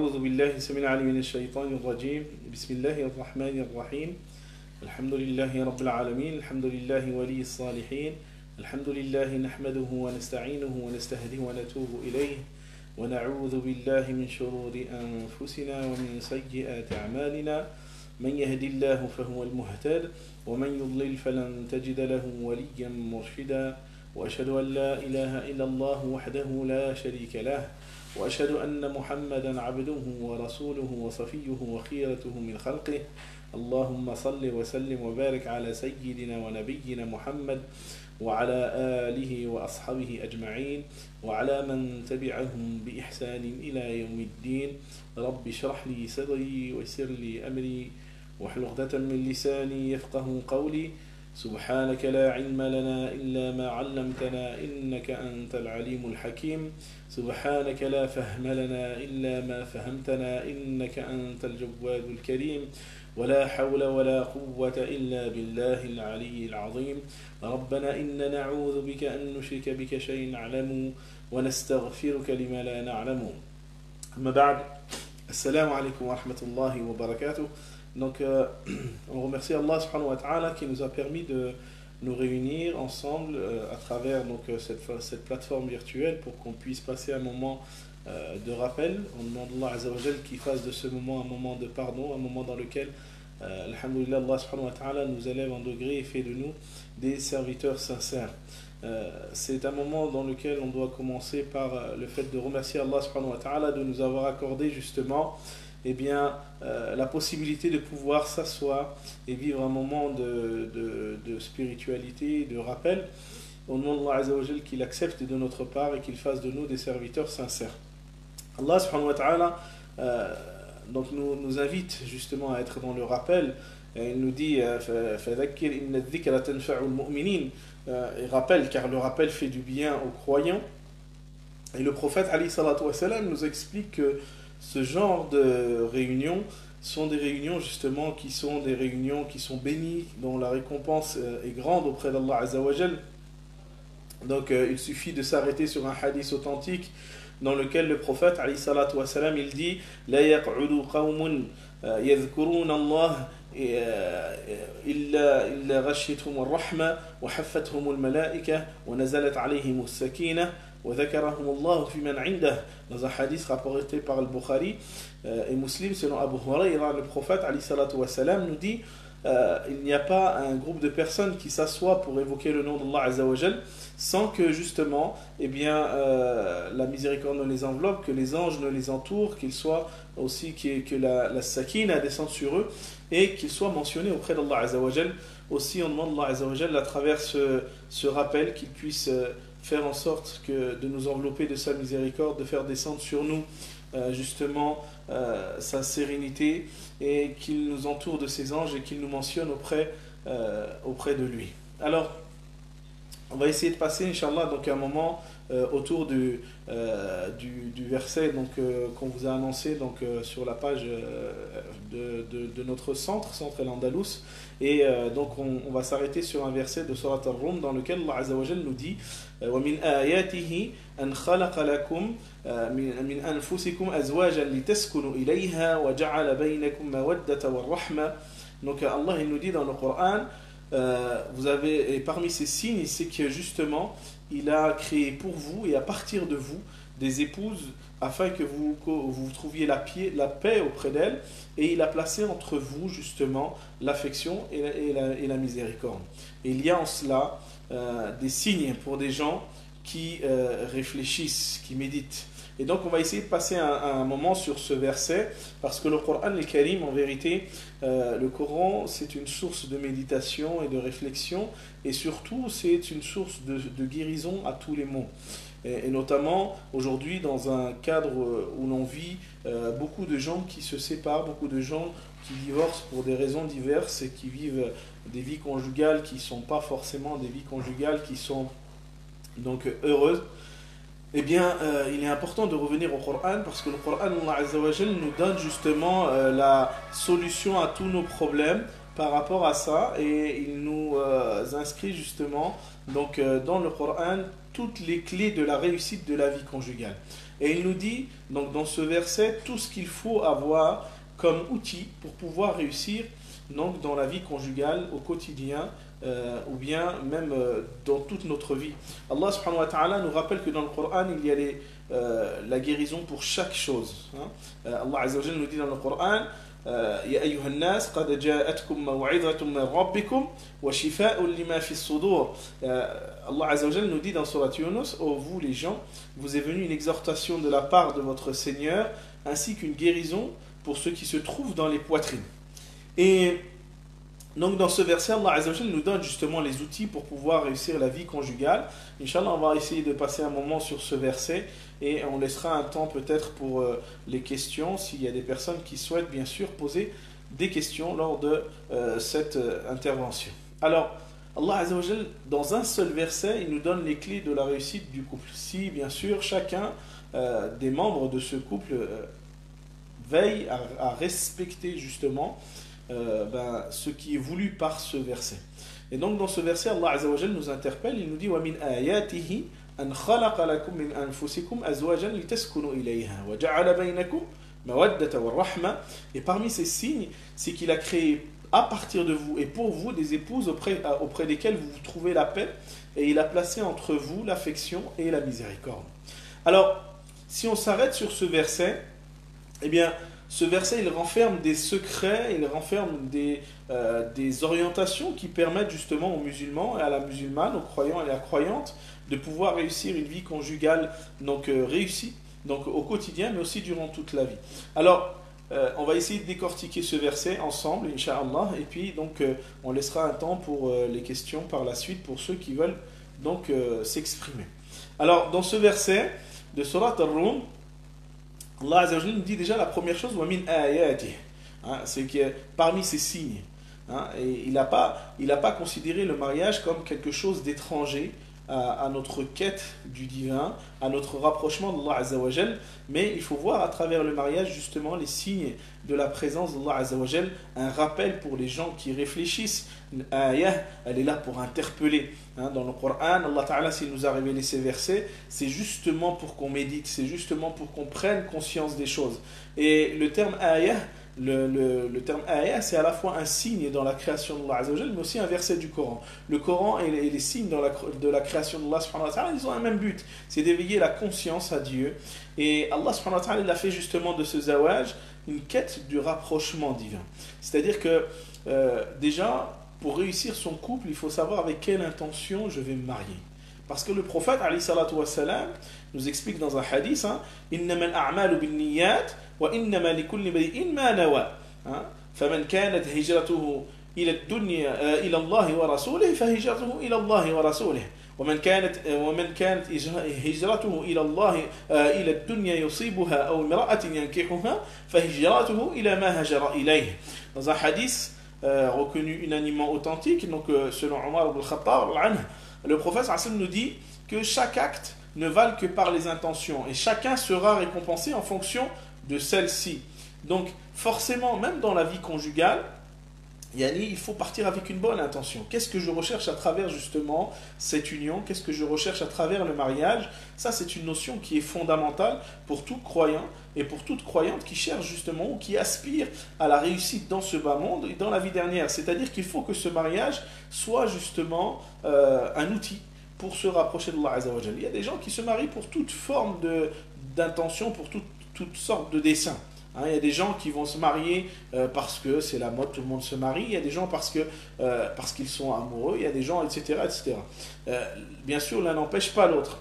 أعوذ بالله السميع العليم من الشيطان الرجيم بسم الله الرحمن الرحيم الحمد لله رب العالمين الحمد لله ولي الصالحين الحمد لله نحمده ونستعينه ونستهديه ونتوب إليه ونعوذ بالله من شرور أنفسنا ومن سيئات أعمالنا من يهد الله فهو المهتد ومن يضلل فلن تجد له وليا مرشدا وأشهد أن لا إله إلا الله وحده لا شريك له وأشهد أن محمدا عبده ورسوله وصفيه وخيرته من خلقه اللهم صل وسلم وبارك على سيدنا ونبينا محمد وعلى آله وأصحابه أجمعين وعلى من تبعهم بإحسان إلى يوم الدين رب اشرح لي صدري ويسر لي أمري واحلل عقدة من لساني يفقه قولي سبحانك لا علم لنا إلا ما علمتنا إنك أنت العليم الحكيم سبحانك لا فهم لنا إلا ما فهمتنا إنك أنت الجواد الكريم ولا حول ولا قوة إلا بالله العلي العظيم ربنا إننا نعوذ بك أن نشرك بك شيء نعلم ونستغفرك لما لا نعلم أما بعد السلام عليكم ورحمة الله وبركاته. Donc, on remercie Allah subhanahu wa ta'ala qui nous a permis de nous réunir ensemble à travers cette plateforme virtuelle pour qu'on puisse passer un moment de rappel. On demande à Allah azza wa jal qu'il fasse de ce moment un moment de pardon, un moment dans lequel, alhamdoulilah, Allah subhanahu wa ta'ala nous élève en degré et fait de nous des serviteurs sincères. C'est un moment dans lequel on doit commencer par le fait de remercier Allah subhanahu wa ta'ala de nous avoir accordé justement la possibilité de pouvoir s'asseoir et vivre un moment de spiritualité, de rappel. On demande à Allah Azza wa Jal qu'il accepte de notre part et qu'il fasse de nous des serviteurs sincères. Allah subhanahu wa ta'ala donc nous invite justement à être dans le rappel. Et il nous dit فَذَكِّرْ إِنَّ الذِّكْرَ تَنْفَعُ الْمُؤْمِنِينَ. Il rappelle, car le rappel fait du bien aux croyants. Et le prophète alayhi salatu wa salam nous explique que ce genre de réunions sont des réunions justement qui sont des réunions qui sont bénies, dont la récompense est grande auprès d'Allah Azza wa Jal. Donc il suffit de s'arrêter sur un hadith authentique dans lequel le prophète alayhi salatu wa salam il dit لا يقعد قوم يذكرون الله إلا غشيتهم الرحمة وحفتهم الملائكة ونزلت عليهم السكينة وذكرهم الله في من عنده. Dans un hadith rapporté par le Bukhari et Muslim selon Abu Huraira, le prophète alayhi salatu wa salam nous dit il n'y a pas un groupe de personnes qui s'assoient pour évoquer le nom d'Allah Azza wa Jal sans que justement la miséricorde ne les enveloppe, que les anges ne les entourent, qu'ils soient aussi que la sakina descende sur eux et qu'ils soient mentionnés auprès d'Allah Azza wa Jal. Aussi on demande à Allah Azza wa Jal à travers ce rappel qu'il puisse faire en sorte de nous envelopper de sa miséricorde, de faire descendre sur nous justement sa sérénité et qu'il nous entoure de ses anges et qu'il nous mentionne auprès de lui. Alors, on va essayer de passer, Inch'Allah, donc un moment autour du verset qu'on vous a annoncé sur la page de notre centre Al-Andalus. Et donc on va s'arrêter sur un verset de Surat Ar-Rum dans lequel Allah Azza wa Jal nous dit وَمِنْ آيَاتِهِ أَنْ خَلَقَ لَكُمْ مِنْ أَنفُسِكُمْ أَزْوَاجًا لِتَسْكُنُوا إِلَيْهَا وَجَعَلَ بَيْنَكُمْ مَوَدَّةً وَالرَّحْمَةً. Donc Allah il nous dit dans le Coran et parmi ces signes c'est que justement il a créé pour vous et à partir de vous des épouses afin que vous trouviez la paix auprès d'elles, et il a placé entre vous justement l'affection et la miséricorde. Et il y a en cela des signes pour des gens qui réfléchissent, qui méditent. Et donc on va essayer de passer un moment sur ce verset, parce que le Coran al-Karim, en vérité, le Coran c'est une source de méditation et de réflexion, et surtout c'est une source de guérison à tous les maux. Et notamment aujourd'hui dans un cadre où l'on vit beaucoup de gens qui se séparent, beaucoup de gens qui divorcent pour des raisons diverses et qui vivent des vies conjugales qui ne sont pas forcément des vies conjugales qui sont donc heureuses. Eh bien, il est important de revenir au Coran, parce que le Coran, Allah Azza wa Jal nous donne justement la solution à tous nos problèmes par rapport à ça et il nous inscrit justement donc, dans le Coran toutes les clés de la réussite de la vie conjugale. Et il nous dit donc, dans ce verset tout ce qu'il faut avoir comme outil pour pouvoir réussir donc, dans la vie conjugale au quotidien ou bien même dans toute notre vie. Allah subhanahu wa ta'ala nous rappelle que dans le Coran il y a la guérison pour chaque chose. Allah azza wa jalla nous dit dans le Coran يا أيها الناس قد جاءتكم موعظة من ربكم وشفاء لما في الصدور. Allah azza wa jalla nous dit dans Surat Yunus, ô vous les gens, vous est venue une exhortation de la part de votre Seigneur ainsi qu'une guérison pour ceux qui se trouvent dans les poitrines. Et donc dans ce verset, Allah Azza wa Jalla nous donne justement les outils pour pouvoir réussir la vie conjugale. Inch'Allah, on va essayer de passer un moment sur ce verset et on laissera un temps peut-être pour les questions, s'il y a des personnes qui souhaitent bien sûr poser des questions lors de cette intervention. Alors, Allah Azza wa Jalla, dans un seul verset, il nous donne les clés de la réussite du couple. Si bien sûr chacun des membres de ce couple veille à respecter justement ce qui est voulu par ce verset. Et donc dans ce verset, Allah Azza wa Jalla nous interpelle, il nous dit وَمِنْ آيَاتِهِ أَنْ خَلَقَ لَكُم مِنْ أَنفُسِكُمْ أَزْوَاجًا لِتَسْكُنُوا إِلَيْهَا وَجَعَلَ بَيْنَكُمْ مَوَدَّةً وَالرَّحْمَةً. Et parmi ces signes, c'est qu'il a créé à partir de vous et pour vous des épouses auprès desquelles vous trouvez la paix, et il a placé entre vous l'affection et la miséricorde. Alors, si on s'arrête sur ce verset, eh bien, ce verset, il renferme des secrets, il renferme des orientations qui permettent justement aux musulmans et à la musulmane, aux croyants et à la croyante, de pouvoir réussir une vie conjugale donc, réussie donc, au quotidien, mais aussi durant toute la vie. Alors, on va essayer de décortiquer ce verset ensemble, Inch'Allah, et puis donc, on laissera un temps pour les questions par la suite, pour ceux qui veulent donc s'exprimer. Alors, dans ce verset de Surat Ar-Rum, Allah Azza wa Jalla nous dit déjà la première chose, وَمِنْ آيَاتِهِ, c'est que parmi ces signes, et il n'a pas considéré le mariage comme quelque chose d'étranger à notre quête du divin, à notre rapprochement d'Allah Azza wa Jalla, mais il faut voir à travers le mariage justement les signes de la présence d'Allah Azza wa Jalla, un rappel pour les gens qui réfléchissent. Une ayah, elle est là pour interpeller. Dans le Coran, Allah Ta'ala, s'il nous a révélé ces versets, c'est justement pour qu'on médite, c'est justement pour qu'on prenne conscience des choses. Et le terme ayah, le terme ayah, c'est à la fois un signe dans la création d'Allah Azza wa Jalla, mais aussi un verset du Coran. Le Coran et les signes de la création d'Allah subhanahu wa ta'ala, ils ont un même but, c'est d'éveiller la conscience à Dieu. Et Allah subhanahu wa ta'ala, il a fait justement de ce zawaj une quête du rapprochement divin. C'est-à-dire que déjà, pour réussir son couple, il faut savoir avec quelle intention je vais me marier. Parce que le prophète alayhi salatu wassalam nous explique dans un hadith, إنما الأعمال بالنيات وإنما لكل امرئ ما نوى. فمن كانت هجرته إلى الدنيا إلى الله ورسوله فهجرته إلى الله ورسوله. ومن كانت هجرته إلى الله إلى الدنيا يصيبها أو امرأة ينكحها فهجرته إلى ما هاجر إليه. Dans un hadith reconnu unanimement authentique, donc selon Omar ibn Khattab, le prophète nous dit que chaque acte ne vale que par les intentions et chacun sera récompensé en fonction de celle-ci. Donc forcément, même dans la vie conjugale, il faut partir avec une bonne intention. Qu'est-ce que je recherche à travers justement cette union? Qu'est-ce que je recherche à travers le mariage? Ça, c'est une notion qui est fondamentale pour tout croyant et pour toute croyante qui cherche justement ou qui aspire à la réussite dans ce bas monde et dans la vie dernière. C'est-à-dire qu'il faut que ce mariage soit justement un outil pour se rapprocher d'Allah Azza wa Jalla. Il y a des gens qui se marient pour toute forme d'intention, pour toutes sortes de desseins. Il y a des gens qui vont se marier parce que c'est la mode, tout le monde se marie. Il y a des gens parce qu'ils sont amoureux. Il y a des gens, etc. etc. Bien sûr, l'un n'empêche pas l'autre.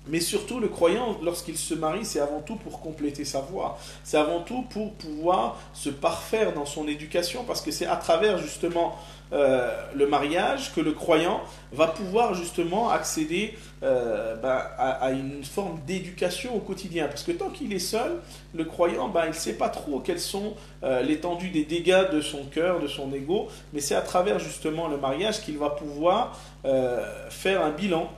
Mais surtout, le croyant, lorsqu'il se marie, c'est avant tout pour compléter sa voie. C'est avant tout pour pouvoir se parfaire dans son éducation, parce que c'est à travers justement le mariage que le croyant va pouvoir justement accéder à une forme d'éducation au quotidien. Parce que tant qu'il est seul, le croyant, il ne sait pas trop quelles sont l'étendue des dégâts de son cœur, de son ego, mais c'est à travers justement le mariage qu'il va pouvoir faire un bilan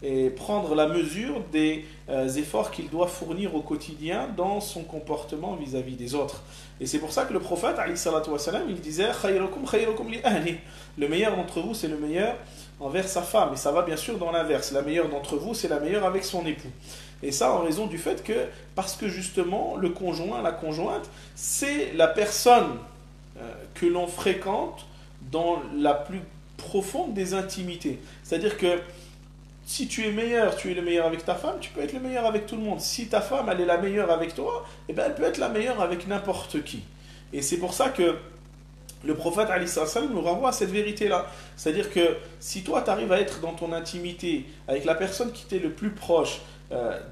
et prendre la mesure des efforts qu'il doit fournir au quotidien dans son comportement vis-à-vis des autres. Et c'est pour ça que le prophète, alayhi salatu wassalam, il disait khayrukum khayrukum li ahli. Le meilleur d'entre vous, c'est le meilleur envers sa femme. Et ça va bien sûr dans l'inverse. La meilleure d'entre vous, c'est la meilleure avec son époux. Et ça en raison du fait que, parce que justement, le conjoint, la conjointe, c'est la personne que l'on fréquente dans la plus profonde des intimités. C'est-à-dire que si tu es meilleur, tu es le meilleur avec ta femme, tu peux être le meilleur avec tout le monde. Si ta femme, elle est la meilleure avec toi, eh bien, elle peut être la meilleure avec n'importe qui. Et c'est pour ça que le prophète alayhi salam nous renvoie à cette vérité-là. C'est-à-dire que si toi, tu arrives à être dans ton intimité, avec la personne qui t'est le plus proche,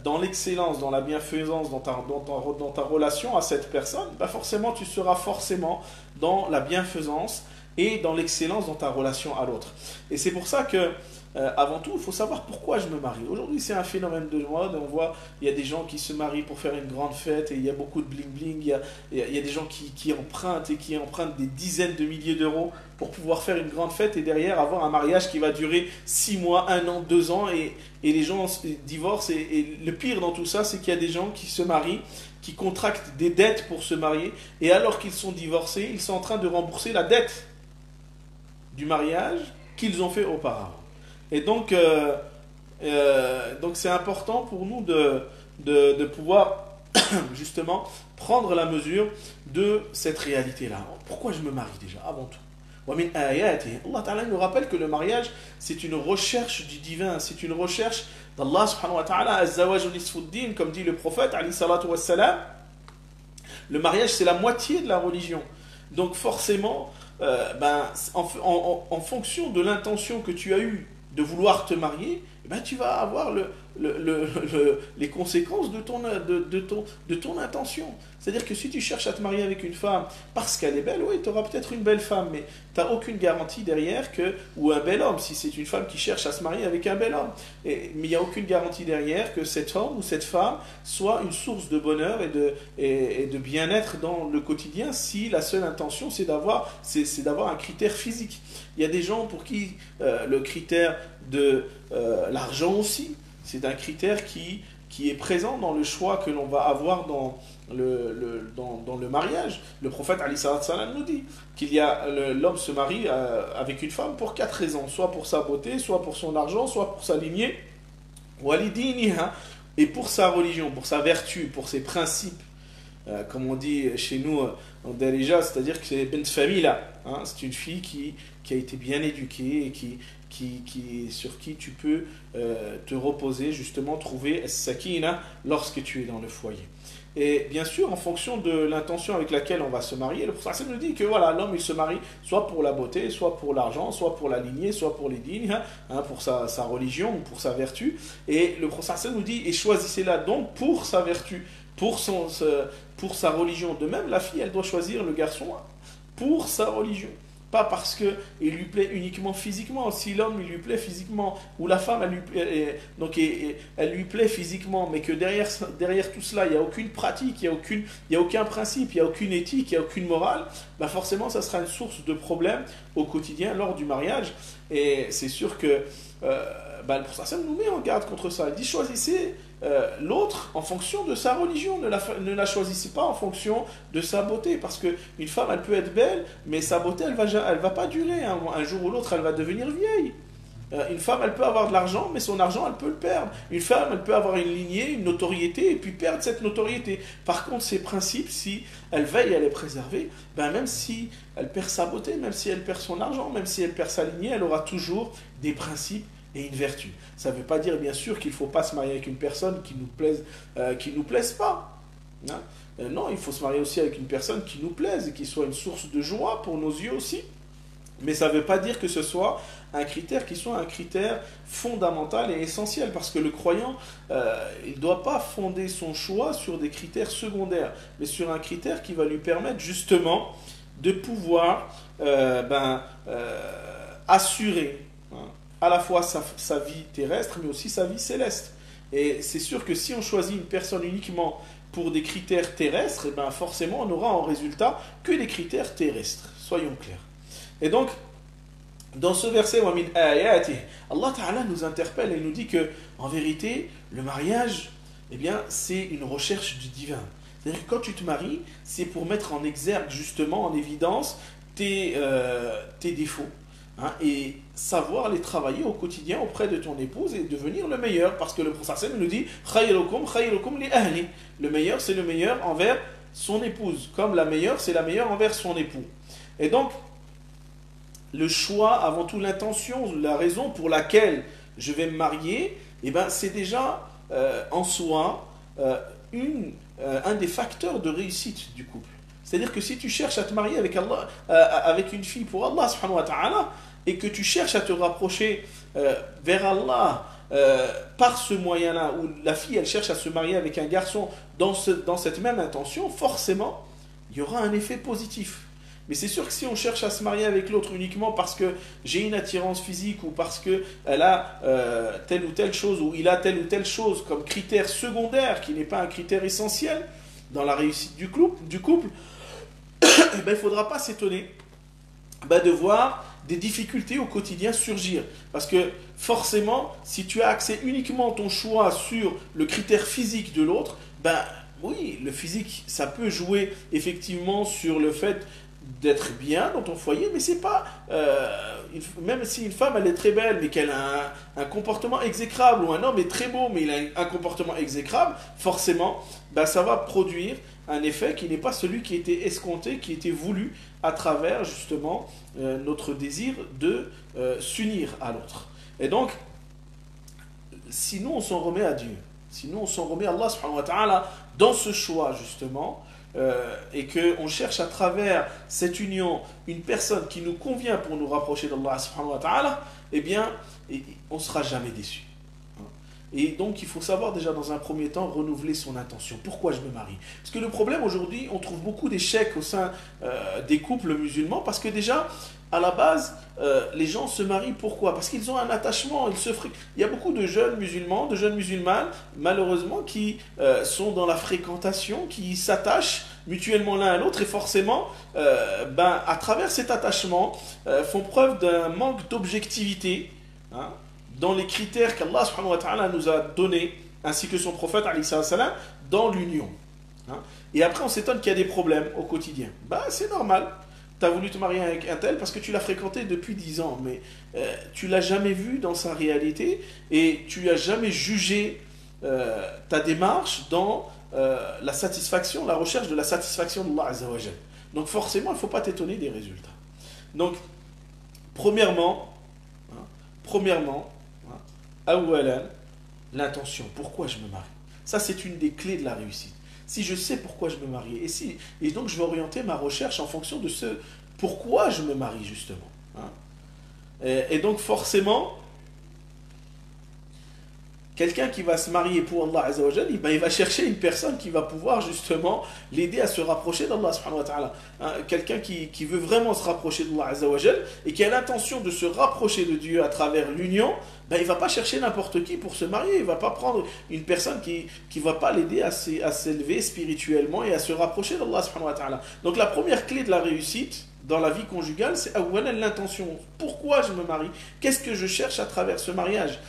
dans l'excellence, dans la bienfaisance, dans ta relation à cette personne, bah forcément, tu seras forcément dans la bienfaisance et dans l'excellence dans ta relation à l'autre. Et c'est pour ça que avant tout, il faut savoir pourquoi je me marie. Aujourd'hui, c'est un phénomène de mode. On voit, il y a des gens qui se marient pour faire une grande fête et il y a beaucoup de bling-bling. Il y a des gens qui empruntent et qui empruntent des dizaines de milliers d'euros pour pouvoir faire une grande fête et derrière avoir un mariage qui va durer 6 mois, 1 an, 2 ans et les gens divorcent. Et le pire dans tout ça, c'est qu'il y a des gens qui se marient, qui contractent des dettes pour se marier et alors qu'ils sont divorcés, ils sont en train de rembourser la dette du mariage qu'ils ont fait auparavant. Et donc c'est important pour nous de pouvoir justement prendre la mesure de cette réalité-là. Pourquoi je me marie déjà, avant tout? Allah Ta'ala nous rappelle que le mariage, c'est une recherche du divin, c'est une recherche d'Allah subhanahu wa ta'ala, az-zawaju nisfuddin, comme dit le prophète, alayhi salatu wassalam. Le mariage, c'est la moitié de la religion. Donc forcément, en fonction de l'intention que tu as eue de vouloir te marier, tu vas avoir les conséquences de ton intention. C'est-à-dire que si tu cherches à te marier avec une femme parce qu'elle est belle, oui, tu auras peut-être une belle femme, mais tu n'as aucune garantie derrière ou un bel homme, si c'est une femme qui cherche à se marier avec un bel homme. Mais il n'y a aucune garantie derrière que cet homme ou cette femme soit une source de bonheur et de bien-être dans le quotidien si la seule intention c'est d'avoir un critère physique. Il y a des gens pour qui le critère de l'argent aussi, c'est un critère qui est présent dans le choix que l'on va avoir dans le mariage. Le prophète alayhi salam nous dit qu'il y a l'homme se marie avec une femme pour 4 raisons, soit pour sa beauté, soit pour son argent, soit pour sa lignée, et pour sa religion, pour sa vertu, pour ses principes. Comme on dit chez nous en Darija, c'est-à-dire que c'est bent famila, c'est une fille qui a été bien éduquée et sur qui tu peux te reposer, justement trouver as-sakina lorsque tu es dans le foyer. Et bien sûr, en fonction de l'intention avec laquelle on va se marier, le prophète nous dit que voilà, l'homme il se marie soit pour la beauté, soit pour l'argent, soit pour la lignée, soit pour les dignes, pour sa religion ou pour sa vertu. Et le prophète nous dit, et choisissez-la donc pour sa vertu, pour sa religion. De même, la fille, elle doit choisir le garçon pour sa religion. Pas parce qu'il lui plaît uniquement physiquement. Si l'homme il lui plaît physiquement, ou la femme elle lui plaît physiquement, mais que derrière tout cela, il n'y a aucune pratique, il n'y a aucun principe, il n'y a aucune éthique, il n'y a aucune morale, forcément ça sera une source de problème au quotidien lors du mariage. Et c'est sûr que le prophète nous met en garde contre ça. Il dit choisissez l'autre en fonction de sa religion, ne la choisissez pas en fonction de sa beauté, parce qu'une femme elle peut être belle, mais sa beauté elle va pas durer, un jour ou l'autre elle va devenir vieille. Une femme elle peut avoir de l'argent, mais son argent elle peut le perdre. Une femme elle peut avoir une lignée, une notoriété, et puis perdre cette notoriété. Par contre ses principes, si elle veille à les préserver, même si elle perd sa beauté, même si elle perd son argent, même si elle perd sa lignée, elle aura toujours des principes et une vertu. Ça ne veut pas dire bien sûr qu'il ne faut pas se marier avec une personne qui nous plaise pas. Non, il faut se marier aussi avec une personne qui nous plaise et qui soit une source de joie pour nos yeux aussi. Mais ça ne veut pas dire que ce soit un critère qui soit un critère fondamental et essentiel, parce que le croyant, il ne doit pas fonder son choix sur des critères secondaires, mais sur un critère qui va lui permettre justement de pouvoir assurer à la fois sa vie terrestre, mais aussi sa vie céleste. Et c'est sûr que si on choisit une personne uniquement pour des critères terrestres, forcément on n'aura en résultat que des critères terrestres, soyons clairs. Et donc, dans ce verset, Allah Ta'ala nous interpelle et nous dit que, en vérité, le mariage, eh bien, c'est une recherche du divin. C'est-à-dire que quand tu te maries, c'est pour mettre en exergue, justement, en évidence, tes défauts. Hein, et savoir les travailler au quotidien auprès de ton épouse et devenir le meilleur. Parce que le prophète nous dit khayrukum khayrukum li ahli. Le meilleur, c'est le meilleur envers son épouse. Comme la meilleure, c'est la meilleure envers son époux. Et donc, le choix, avant tout l'intention, la raison pour laquelle je vais me marier, eh ben, c'est déjà en soi un des facteurs de réussite du couple. C'est-à-dire que si tu cherches à te marier avec, Allah, avec une fille pour Allah subhanahu wa ta'ala, et que tu cherches à te rapprocher vers Allah par ce moyen-là, où la fille elle cherche à se marier avec un garçon dans cette même intention, forcément, il y aura un effet positif. Mais c'est sûr que si on cherche à se marier avec l'autre uniquement parce que j'ai une attirance physique ou parce qu'elle a telle ou telle chose ou il a telle ou telle chose comme critère secondaire qui n'est pas un critère essentiel dans la réussite du couple, eh ben, il ne faudra pas s'étonner de voir des difficultés au quotidien surgir. Parce que forcément, si tu as axé uniquement ton choix sur le critère physique de l'autre, ben oui, le physique, ça peut jouer effectivement sur le fait d'être bien dans ton foyer, mais c'est pas même si une femme elle est très belle mais qu'elle a un comportement exécrable, ou un homme est très beau mais il a un comportement exécrable, forcément ça va produire un effet qui n'est pas celui qui était escompté, qui était voulu à travers justement notre désir de s'unir à l'autre. Et donc si nous on s'en remet à Dieu, si nous on s'en remet à Allah subhanahu wa ta'ala dans ce choix justement, et qu'on cherche à travers cette union une personne qui nous convient pour nous rapprocher d'Allah subhanahu wa ta'ala, eh bien, on ne sera jamais déçu. Et donc, il faut savoir déjà dans un premier temps renouveler son intention. Pourquoi je me marie? Parce que le problème aujourd'hui, on trouve beaucoup d'échecs au sein des couples musulmans, parce que déjà, à la base, les gens se marient pourquoi? Parce qu'ils ont un attachement, il y a beaucoup de jeunes musulmans, de jeunes musulmanes, malheureusement, qui sont dans la fréquentation, qui s'attachent mutuellement l'un à l'autre, et forcément, à travers cet attachement, font preuve d'un manque d'objectivité, hein, dans les critères qu'Allah subhanahu wa ta'ala nous a donnés, ainsi que son prophète alayhi salam, dans l'union. Hein. Et après, on s'étonne qu'il y a des problèmes au quotidien. C'est normal. Tu as voulu te marier avec un tel parce que tu l'as fréquenté depuis 10 ans, mais tu ne l'as jamais vu dans sa réalité et tu n'as jamais jugé ta démarche dans la satisfaction, la recherche de la satisfaction d'Allah Azza wa Jal. Donc forcément, il ne faut pas t'étonner des résultats. Donc, premièrement, awalan, l'intention. Pourquoi je me marie? Ça, c'est une des clés de la réussite. Si je sais pourquoi je me marie, et donc je vais orienter ma recherche en fonction de ce pourquoi je me marie, justement. Hein. Et donc, forcément, quelqu'un qui va se marier pour Allah Azza wa Jal, il va chercher une personne qui va pouvoir justement l'aider à se rapprocher d'Allah subhanahu wa ta'ala. Hein, quelqu'un qui veut vraiment se rapprocher d'Allah Azza wa Jal et qui a l'intention de se rapprocher de Dieu à travers l'union, il ne va pas chercher n'importe qui pour se marier. Il ne va pas prendre une personne qui ne va pas l'aider à s'élever spirituellement et à se rapprocher d'Allah subhanahu wa ta'ala. Donc la première clé de la réussite dans la vie conjugale, c'est l'intention. Pourquoi je me marie? Qu'est-ce que je cherche à travers ce mariage?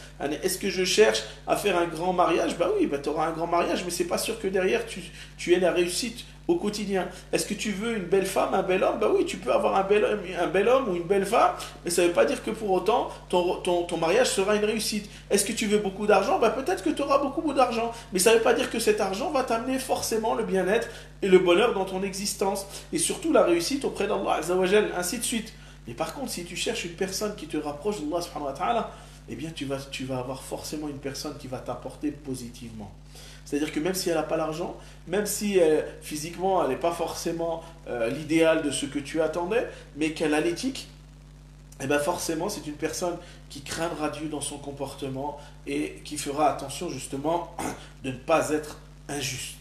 Est-ce que je cherche à faire un grand mariage? Oui, tu auras un grand mariage, mais ce n'est pas sûr que derrière tu aies la réussite au quotidien. Est-ce que tu veux une belle femme, un bel homme? Oui, tu peux avoir un bel homme ou une belle femme, mais ça ne veut pas dire que pour autant ton mariage sera une réussite. Est-ce que tu veux beaucoup d'argent? Peut-être que tu auras beaucoup d'argent, mais ça ne veut pas dire que cet argent va t'amener forcément le bien-être et le bonheur dans ton existence, et surtout la réussite auprès d'Allah Azza wa Jal, ainsi de suite. Mais par contre, si tu cherches une personne qui te rapproche d'Allah subhanahu wa ta'ala, eh bien tu vas avoir forcément une personne qui va t'apporter positivement. C'est-à-dire que même si elle n'a pas l'argent, même si physiquement elle n'est pas forcément l'idéal de ce que tu attendais, mais qu'elle a l'éthique, eh bien forcément c'est une personne qui craindra Dieu dans son comportement et qui fera attention justement de ne pas être injuste.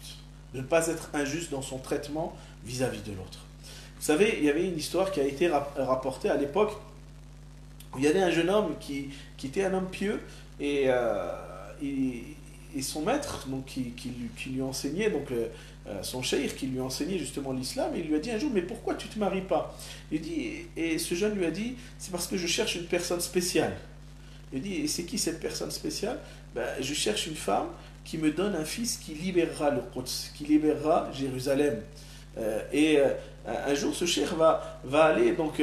De ne pas être injuste dans son traitement vis-à-vis de l'autre. Vous savez, il y avait une histoire qui a été rapportée à l'époque où il y avait un jeune homme qui était un homme pieux et et son maître, donc, qui lui enseignait, donc, son cheikh qui lui enseignait justement l'islam, il lui a dit un jour, mais pourquoi tu ne te maries pas? Il dit, et ce jeune lui a dit, c'est parce que je cherche une personne spéciale. Il dit, et c'est qui cette personne spéciale? Ben, je cherche une femme qui me donne un fils qui libérera le Quds, qui libérera Jérusalem. Un jour, ce cheikh va aller, donc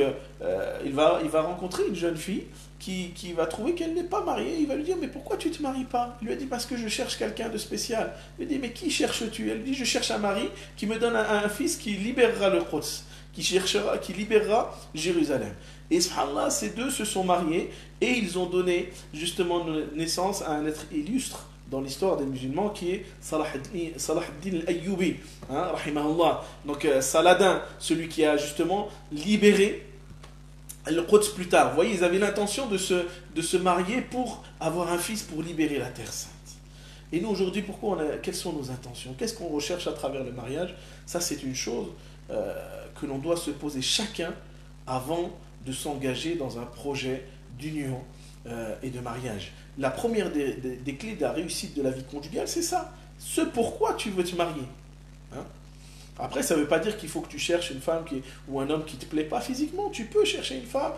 il va rencontrer une jeune fille qui va trouver qu'elle n'est pas mariée. Il va lui dire, mais pourquoi tu ne te maries pas? Il lui a dit, parce que je cherche quelqu'un de spécial. Il lui dit, mais qui cherches-tu? Elle lui dit, je cherche un mari qui me donne un fils qui libérera le Quds, qui libérera Jérusalem. Et subhanallah, ces deux se sont mariés et ils ont donné justement naissance à un être illustre dans l'histoire des musulmans qui est Salah ad-Din al-Ayyubi, hein, rahimahullah. Donc Saladin, celui qui a justement libéré le Quds plus tard. Vous voyez, ils avaient l'intention de se marier pour avoir un fils pour libérer la terre sainte. Et nous aujourd'hui, quelles sont nos intentions? Qu'est-ce qu'on recherche à travers le mariage? Ça, c'est une chose que l'on doit se poser chacun avant de s'engager dans un projet d'union et de mariage. La première des clés de la réussite de la vie conjugale, c'est ça. Ce pourquoi tu veux te marier. Hein? Après, ça ne veut pas dire qu'il faut que tu cherches une femme ou un homme qui ne te plaît pas physiquement. Tu peux chercher une femme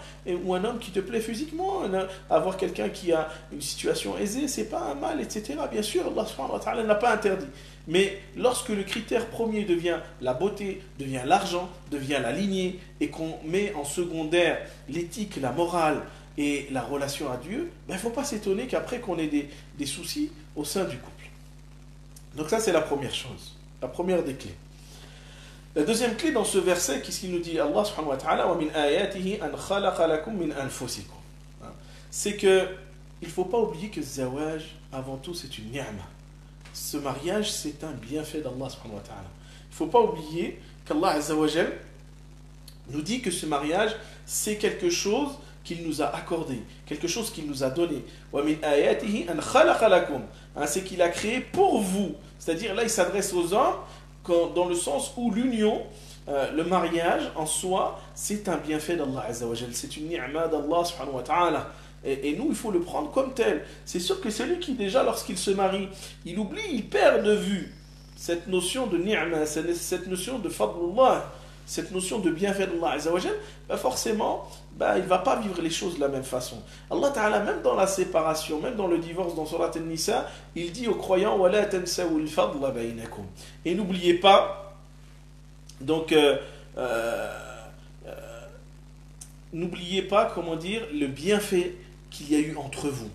ou un homme qui te plaît physiquement. Avoir quelqu'un qui a une situation aisée, ce n'est pas un mal, etc. Bien sûr, Allah subhanahu wa ta'ala n'a pas interdit. Mais lorsque le critère premier devient la beauté, devient l'argent, devient la lignée, et qu'on met en secondaire l'éthique, la morale et la relation à Dieu, il ne faut pas s'étonner qu'après qu'on ait des soucis au sein du couple. Donc ça, c'est la première chose, la première des clés. La deuxième clé dans ce verset, qu'est-ce qu'il nous dit Allah subhanahu wa ta'ala, وَمِنْ آيَاتِهِ أَنْ خَلَقَ لَكُم مِنْ أَنفُسِكُم. C'est que il ne faut pas oublier que ce zawaj, avant tout, c'est une ni'ma. Ce mariage, c'est un bienfait d'Allah subhanahu wa ta'ala. Il ne faut pas oublier qu'Allah azza wa jal nous dit que ce mariage, c'est quelque chose qu'il nous a accordé, quelque chose qu'il nous a donné. وَمِنْ آيَاتِهِ أَنْ خَلَقَ لَكُم. C'est qu'il a créé pour vous. C'est-à-dire, là, il s'adresse aux hommes dans le sens où l'union, le mariage en soi, c'est un bienfait d'Allah azza wa jal. C'est une ni'ma d'Allah subhanahu wa ta'ala. Et nous, il faut le prendre comme tel. C'est sûr que celui qui, déjà, lorsqu'il se marie, il oublie, il perd de vue cette notion de ni'ma, cette notion de fadlullah, cette notion de bienfait d'Allah azza wa jal, forcément, il ne va pas vivre les choses de la même façon. Allah Ta'ala, même dans la séparation, même dans le divorce, dans Surat An-Nisa, il dit aux croyants وَلَا تَنْسَوُوا الْفَضْلَ بَيْنَكُمْ. Et n'oubliez pas, donc, n'oubliez pas, comment dire, le bienfait qu'il y a eu entre vous.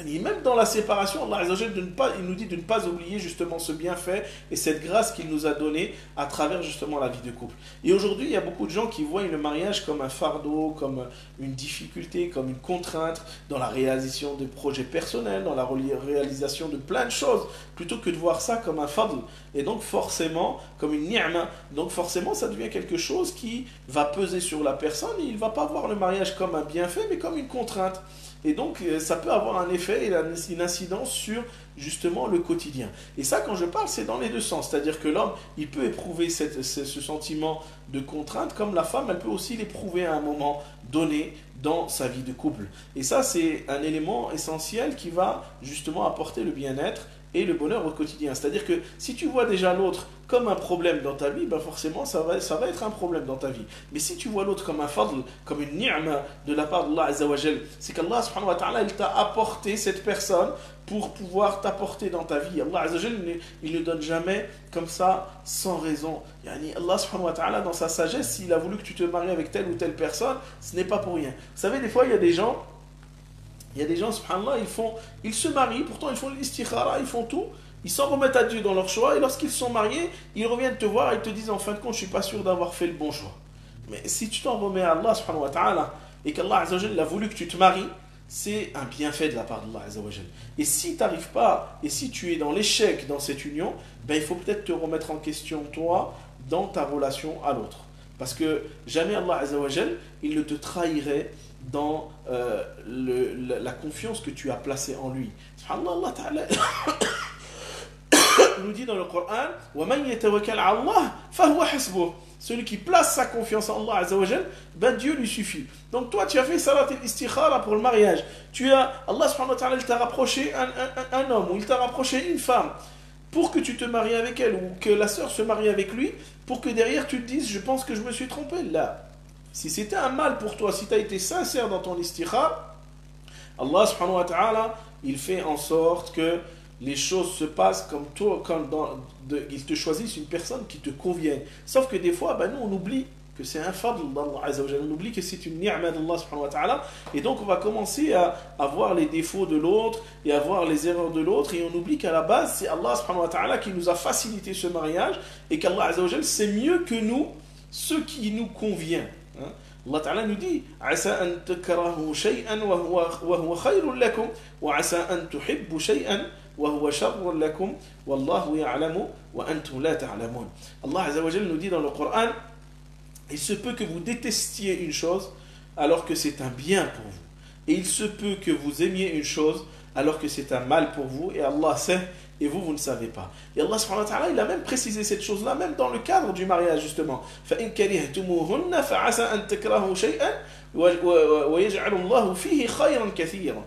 Et même dans la séparation, Allah Azza wa Jal, il nous dit de ne pas oublier justement ce bienfait et cette grâce qu'il nous a donnée à travers justement la vie de couple. Et aujourd'hui, il y a beaucoup de gens qui voient le mariage comme un fardeau, comme une difficulté, comme une contrainte dans la réalisation de projets personnels, dans la réalisation de plein de choses, plutôt que de voir ça comme un fadl. Et donc forcément, comme une ni'ma, donc forcément ça devient quelque chose qui va peser sur la personne et il ne va pas voir le mariage comme un bienfait, mais comme une contrainte. Et donc, ça peut avoir un effet et une incidence sur, justement, le quotidien. Et ça, quand je parle, c'est dans les deux sens. C'est-à-dire que l'homme, il peut éprouver ce sentiment de contrainte, comme la femme, elle peut aussi l'éprouver à un moment donné dans sa vie de couple. Et ça, c'est un élément essentiel qui va, justement, apporter le bien-être et le bonheur au quotidien. C'est-à-dire que si tu vois déjà l'autre comme un problème dans ta vie, forcément ça va être un problème dans ta vie. Mais si tu vois l'autre comme un fadl, comme une ni'ma de la part d'Allah Azza wa Jal, c'est qu'Allah subhanahu wa ta'ala, il t'a apporté cette personne pour pouvoir t'apporter dans ta vie. Allah Azza wa Jal, il ne donne jamais comme ça sans raison. Allah subhanahu wa ta'ala, dans sa sagesse, s'il a voulu que tu te maries avec telle ou telle personne, ce n'est pas pour rien. Vous savez, des fois, il y a des gens, subhanallah, ils se marient, pourtant ils font l'istikhara, ils font tout, ils s'en remettent à Dieu dans leur choix, et lorsqu'ils sont mariés, ils reviennent te voir et ils te disent en fin de compte, je ne suis pas sûr d'avoir fait le bon choix. Mais si tu t'en remets à Allah subhanahu wa ta'ala, et qu'Allah azza wa jalla a voulu que tu te maries, c'est un bienfait de la part d'Allah azza wa jalla. Et si tu n'arrives pas, et si tu es dans l'échec dans cette union, il faut peut-être te remettre en question toi, dans ta relation à l'autre. Parce que jamais Allah azza wa jalla, il ne te trahirait dans la confiance que tu as placée en lui. Subhanallah, Allah Ta'ala nous dit dans le Coran, وَمَنْ يَتَوَكَّلْ عَلَى اللَّهِ فَهُوَ حَسْبُهُ. Celui qui place sa confiance en Allah Azza wa Jal, ben Dieu lui suffit. Donc toi, tu as fait salat al-istikhara pour le mariage. Allah subhanahu wa ta'ala, il t'a rapproché un homme, ou il t'a rapproché une femme, pour que tu te maries avec elle, ou que la sœur se marie avec lui, pour que derrière tu te dises, je pense que je me suis trompé. Là, si c'était un mal pour toi, si tu as été sincère dans ton istikhara, Allah subhanahu wa ta'ala, il fait en sorte que les choses se passent comme toi, il te choisisse une personne qui te convienne. Sauf que des fois, nous on oublie que c'est un fadl d'Allah Azza wa Jalla, on oublie que c'est une ni'ma d'Allah subhanahu wa ta'ala, et donc on va commencer à voir les défauts de l'autre, et à voir les erreurs de l'autre, et on oublie qu'à la base, c'est Allah subhanahu wa ta'ala qui nous a facilité ce mariage, et qu'Allah Azza wa Jalla sait mieux que nous ce qui nous convient. Allah Ta'ala nous dit Asa an takrahu shay'an wa huwa khayrun lakum wa asa an tuhibbu shay'an wa huwa sharrun lakum wallahu ya'lamu wa antum la ta'lamun. Allah Azza wa Jalla nous dit dans le Coran, il se peut que vous détestiez une chose alors que c'est un bien pour vous, et il se peut que vous aimiez une chose alors que c'est un mal pour vous, et Allah sait et vous ne savez pas. Et Allah subhanahu wa ta'ala, il a même précisé cette chose-là, même dans le cadre du mariage, justement. فَإِن كَرِهْتُمُوهُنَّ فَعَسَىٰ أَن تَكْرَهُوا شَيْئًا وَيَجْعَلُ اللَّهُ فِيهِ خَيْرًا كَبِيرًا.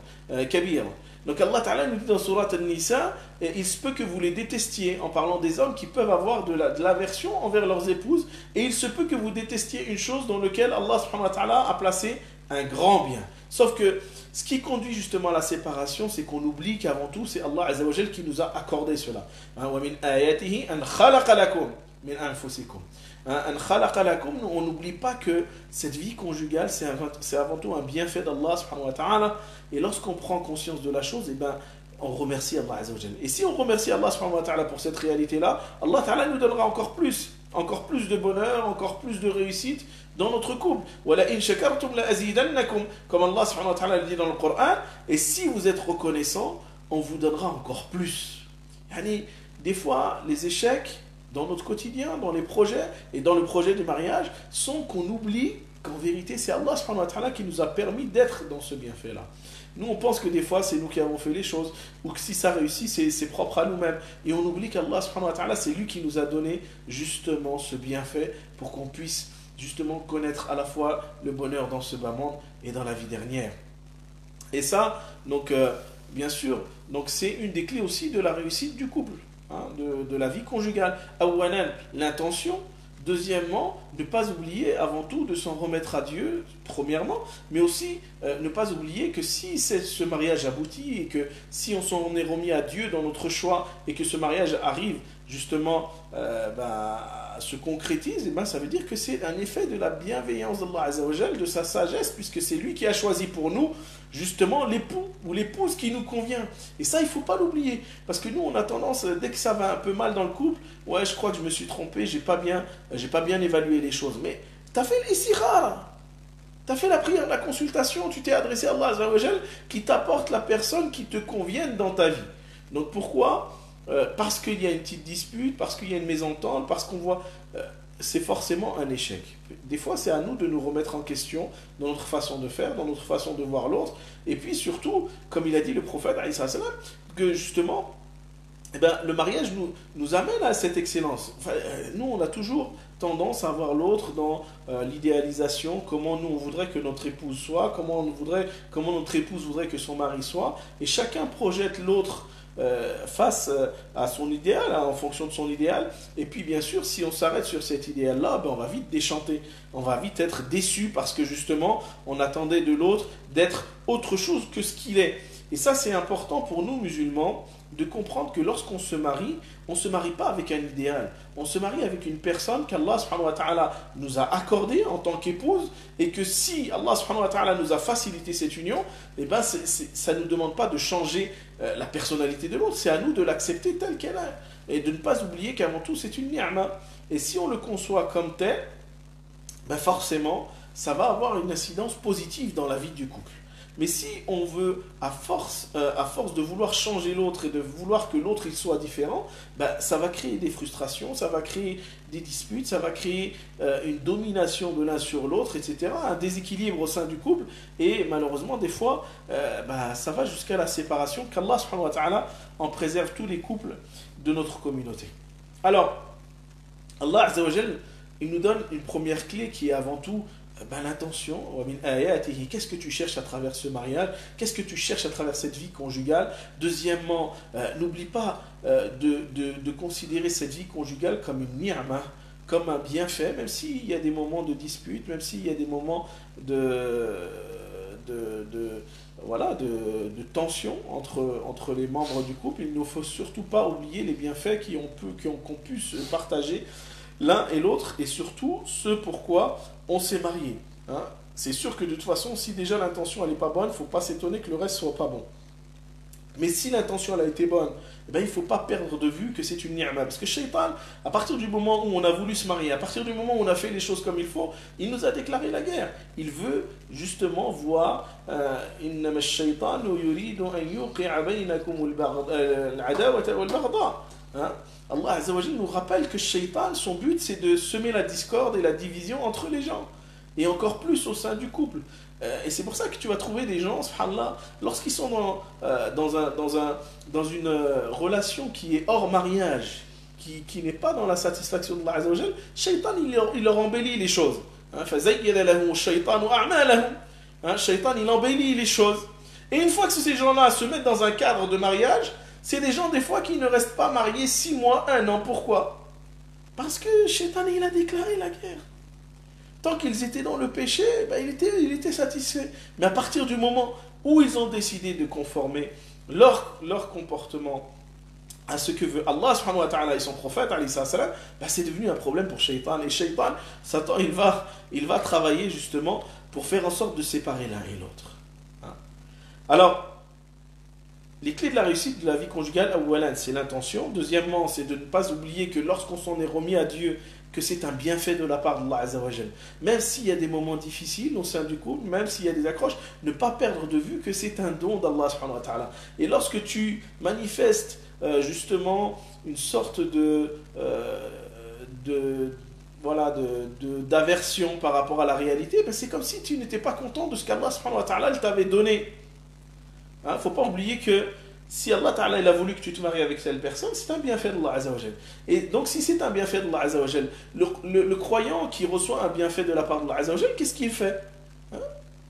Donc Allah Ta'ala nous dit dans Surat An-Nisa, il se peut que vous les détestiez, en parlant des hommes qui peuvent avoir de l'aversion envers leurs épouses, et il se peut que vous détestiez une chose dans laquelle Allah subhanahu wa ta'ala a placé un grand bien. Sauf que ce qui conduit justement à la séparation, c'est qu'on oublie qu'avant tout, c'est Allah Azza wa Jal qui nous a accordé cela. On n'oublie pas que cette vie conjugale, c'est avant tout un bienfait d'Allah subhanahu wa ta'ala. Et lorsqu'on prend conscience de la chose, on remercie Allah Azza wa Jal. Et si on remercie Allah subhanahu wa ta'ala pour cette réalité-là, Allah Ta'ala nous donnera encore plus de bonheur, encore plus de réussite dans notre couple. Comme Allah subhanahu wa ta'ala le dit dans le Coran, et si vous êtes reconnaissant, on vous donnera encore plus. Des fois, les échecs dans notre quotidien, dans les projets et dans le projet du mariage, sont qu'on oublie qu'en vérité, c'est Allah subhanahu wa ta'ala qui nous a permis d'être dans ce bienfait-là. Nous, on pense que des fois, c'est nous qui avons fait les choses, ou que si ça réussit, c'est propre à nous-mêmes. Et on oublie qu'Allah subhanahu wa ta'ala, c'est lui qui nous a donné justement ce bienfait pour qu'on puisse justement connaître à la fois le bonheur dans ce bas monde et dans la vie dernière. Et ça, donc, bien sûr, donc c'est une des clés aussi de la réussite du couple, de la vie conjugale. Awalan, l'intention. Deuxièmement, ne pas oublier avant tout de s'en remettre à Dieu, premièrement, mais aussi ne pas oublier que si ce mariage aboutit et que si on s'en est remis à Dieu dans notre choix et que ce mariage arrive justement se concrétise, ça veut dire que c'est un effet de la bienveillance d'Allah Azza wa Jal, de sa sagesse, puisque c'est lui qui a choisi pour nous justement l'époux ou l'épouse qui nous convient. Et ça, il ne faut pas l'oublier, parce que nous, on a tendance, dès que ça va un peu mal dans le couple, ouais, je crois que je me suis trompé, j'ai pas bien évalué les choses. Mais tu as fait l'istikhara, tu as fait la prière, la consultation, tu t'es adressé à Allah Azza wa Jal qui t'apporte la personne qui te convienne dans ta vie. Donc pourquoi ? Parce qu'il y a une petite dispute, parce qu'il y a une mésentente, parce qu'on voit, c'est forcément un échec. Des fois, c'est à nous de nous remettre en question dans notre façon de faire, dans notre façon de voir l'autre, et puis surtout, comme il a dit le prophète, que justement, le mariage nous amène à cette excellence. Nous, on a toujours tendance à voir l'autre dans l'idéalisation, comment nous on voudrait que notre épouse soit, comment notre épouse voudrait que son mari soit, et chacun projette l'autre face à son idéal, en fonction de son idéal. Et puis bien sûr, si on s'arrête sur cet idéal-là, on va vite déchanter, on va vite être déçu parce que justement, on attendait de l'autre d'être autre chose que ce qu'il est. Et ça, c'est important pour nous musulmans de comprendre que lorsqu'on se marie, on ne se marie pas avec un idéal. On se marie avec une personne qu'Allah subhanahu wa ta'ala nous a accordée en tant qu'épouse, et que si Allah subhanahu wa ta'ala nous a facilité cette union, ça ne nous demande pas de changer la personnalité de l'autre, c'est à nous de l'accepter telle qu'elle est. Et de ne pas oublier qu'avant tout, c'est une ni'ma. Et si on le conçoit comme tel, forcément, ça va avoir une incidence positive dans la vie du couple. Mais si on veut, à force de vouloir changer l'autre et de vouloir que l'autre il soit différent, ben, ça va créer des frustrations, ça va créer des disputes, ça va créer une domination de l'un sur l'autre, etc., un déséquilibre au sein du couple, et malheureusement, des fois, ben, ça va jusqu'à la séparation, qu'Allah subhanahu wa ta'ala en préserve tous les couples de notre communauté. Alors, Allah Azza wa Jal, il nous donne une première clé qui est avant tout l'intention. Qu'est-ce que tu cherches à travers ce mariage? Qu'est-ce que tu cherches à travers cette vie conjugale? Deuxièmement, n'oublie pas de considérer cette vie conjugale comme une ni'ma, comme un bienfait, même s'il y a des moments de dispute, même s'il y a des moments voilà, de tension entre les membres du couple. Il ne faut surtout pas oublier les bienfaits qu'on pu se partager l'un et l'autre, et surtout ce pourquoi on s'est marié. Hein. C'est sûr que de toute façon, si déjà l'intention n'est pas bonne, il ne faut pas s'étonner que le reste ne soit pas bon. Mais si l'intention elle a été bonne, eh bien, il ne faut pas perdre de vue que c'est une ni'ma. Parce que Shaitan, à partir du moment où on a voulu se marier, à partir du moment où on a fait les choses comme il faut, il nous a déclaré la guerre. Il veut justement voir إِنَّمَا الشَّيْطَانُ يُرِيدُ أَن يُوقِعَ بَيْنَكُمُ الْعَدَاوَةَ وَالْبَغْضَاءَ. Allah Azza wa Jalla nous rappelle que Shaitan, son but, c'est de semer la discorde et la division entre les gens. Et encore plus au sein du couple. Et c'est pour ça que tu vas trouver des gens, subhanallah, lorsqu'ils sont dans une relation qui est hors mariage, qui n'est pas dans la satisfaction de Allah Azza wa Jalla, Shaitan, il leur embellit les choses. Shaitan, il embellit les choses. Et une fois que ces gens-là se mettent dans un cadre de mariage, c'est des gens des fois qui ne restent pas mariés 6 mois, 1 an. Pourquoi? Parce que Shaitan, il a déclaré la guerre. Tant qu'ils étaient dans le péché, ben, il était satisfait. Mais à partir du moment où ils ont décidé de conformer leur comportement à ce que veut Allah subhanahu wa ta'ala et son prophète, ben, c'est devenu un problème pour Shaitan. Et Shaitan, Satan, il va travailler justement pour faire en sorte de séparer l'un et l'autre. Hein? Alors, les clés de la réussite de la vie conjugale, c'est l'intention. Deuxièmement, c'est de ne pas oublier que lorsqu'on s'en est remis à Dieu, que c'est un bienfait de la part d'Allah Azza wa Jal. Même s'il y a des moments difficiles au sein du couple, même s'il y a des accroches, ne pas perdre de vue que c'est un don d'Allah subhanahu wa ta'ala. Et lorsque tu manifestes justement une sorte d'aversion par rapport à la réalité, ben c'est comme si tu n'étais pas content de ce qu'Allah subhanahu wa ta'ala t'avait donné. Il ne faut pas oublier que si Allah Ta'ala il a voulu que tu te maries avec telle personne, c'est un bienfait d'Allah Azza wa Jal. Et donc si c'est un bienfait d'Allah Azza wa Jal, le croyant qui reçoit un bienfait de la part d'Allah Azza wa Jal, qu'est-ce qu'il fait?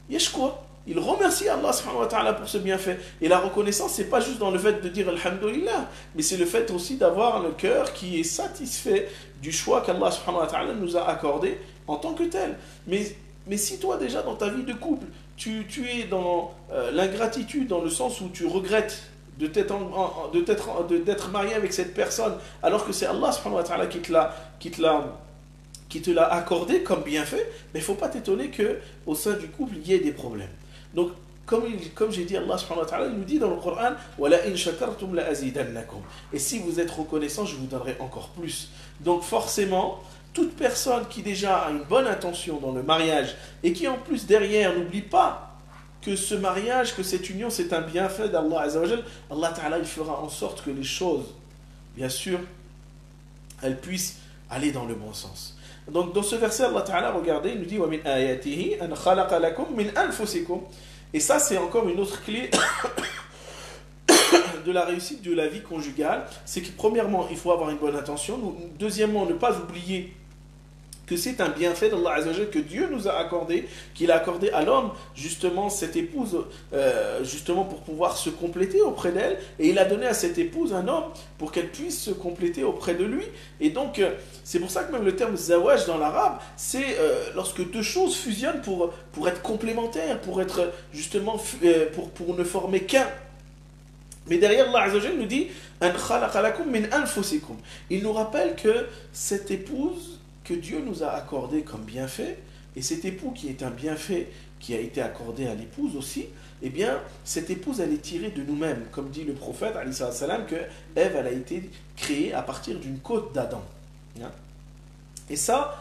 Yashkur. Il remercie Allah subhanahu wa ta'ala pour ce bienfait. Et la reconnaissance, c'est pas juste dans le fait de dire Alhamdulillah, mais c'est le fait aussi d'avoir le cœur qui est satisfait du choix qu'Allah subhanahu wa ta'ala nous a accordé en tant que tel. Mais si toi déjà dans ta vie de couple, tu es dans l'ingratitude, dans le sens où tu regrettes d'être marié avec cette personne, alors que c'est Allah subhanahu wa ta'ala qui te l'a accordé comme bienfait, mais il ne faut pas t'étonner qu'au sein du couple, il y ait des problèmes. Donc, comme j'ai dit, Allah subhanahu wa ta'ala, il nous dit dans le Coran, وَلَئِنْ شَكَرْتُمْ لَأَزِيدَنَّكُمْ. Et si vous êtes reconnaissant, je vous donnerai encore plus. Donc forcément, toute personne qui déjà a une bonne intention dans le mariage, et qui en plus derrière n'oublie pas que ce mariage, que cette union, c'est un bienfait d'Allah Azza wa Jal, Allah Ta'ala, il fera en sorte que les choses, bien sûr, elles puissent aller dans le bon sens. Donc dans ce verset, Allah Ta'ala, regardez, il nous dit وَمِنْ آيَاتِهِ أَنْ خَلَقَ لَكُمْ مِنْ أَنفُسِكُمْ. Et ça, c'est encore une autre clé de la réussite de la vie conjugale. C'est que premièrement, il faut avoir une bonne intention. Deuxièmement, ne pas oublier que c'est un bienfait d'Allah Azza wa Jal que Dieu nous a accordé, qu'il a accordé à l'homme, justement cette épouse, justement pour pouvoir se compléter auprès d'elle, et il a donné à cette épouse un homme pour qu'elle puisse se compléter auprès de lui. Et donc c'est pour ça que même le terme zawaj dans l'arabe, c'est lorsque deux choses fusionnent pour être complémentaires, pour être justement pour ne former qu'un. Mais derrière, Allah Azza wa Jal nous dit An khalaqa lakum min anfusikum. Il nous rappelle que cette épouse que Dieu nous a accordé comme bienfait, et cet époux qui est un bienfait qui a été accordé à l'épouse aussi, eh bien, cette épouse, elle est tirée de nous-mêmes, comme dit le prophète, alayhi salam, que Ève, elle a été créée à partir d'une côte d'Adam. Et ça,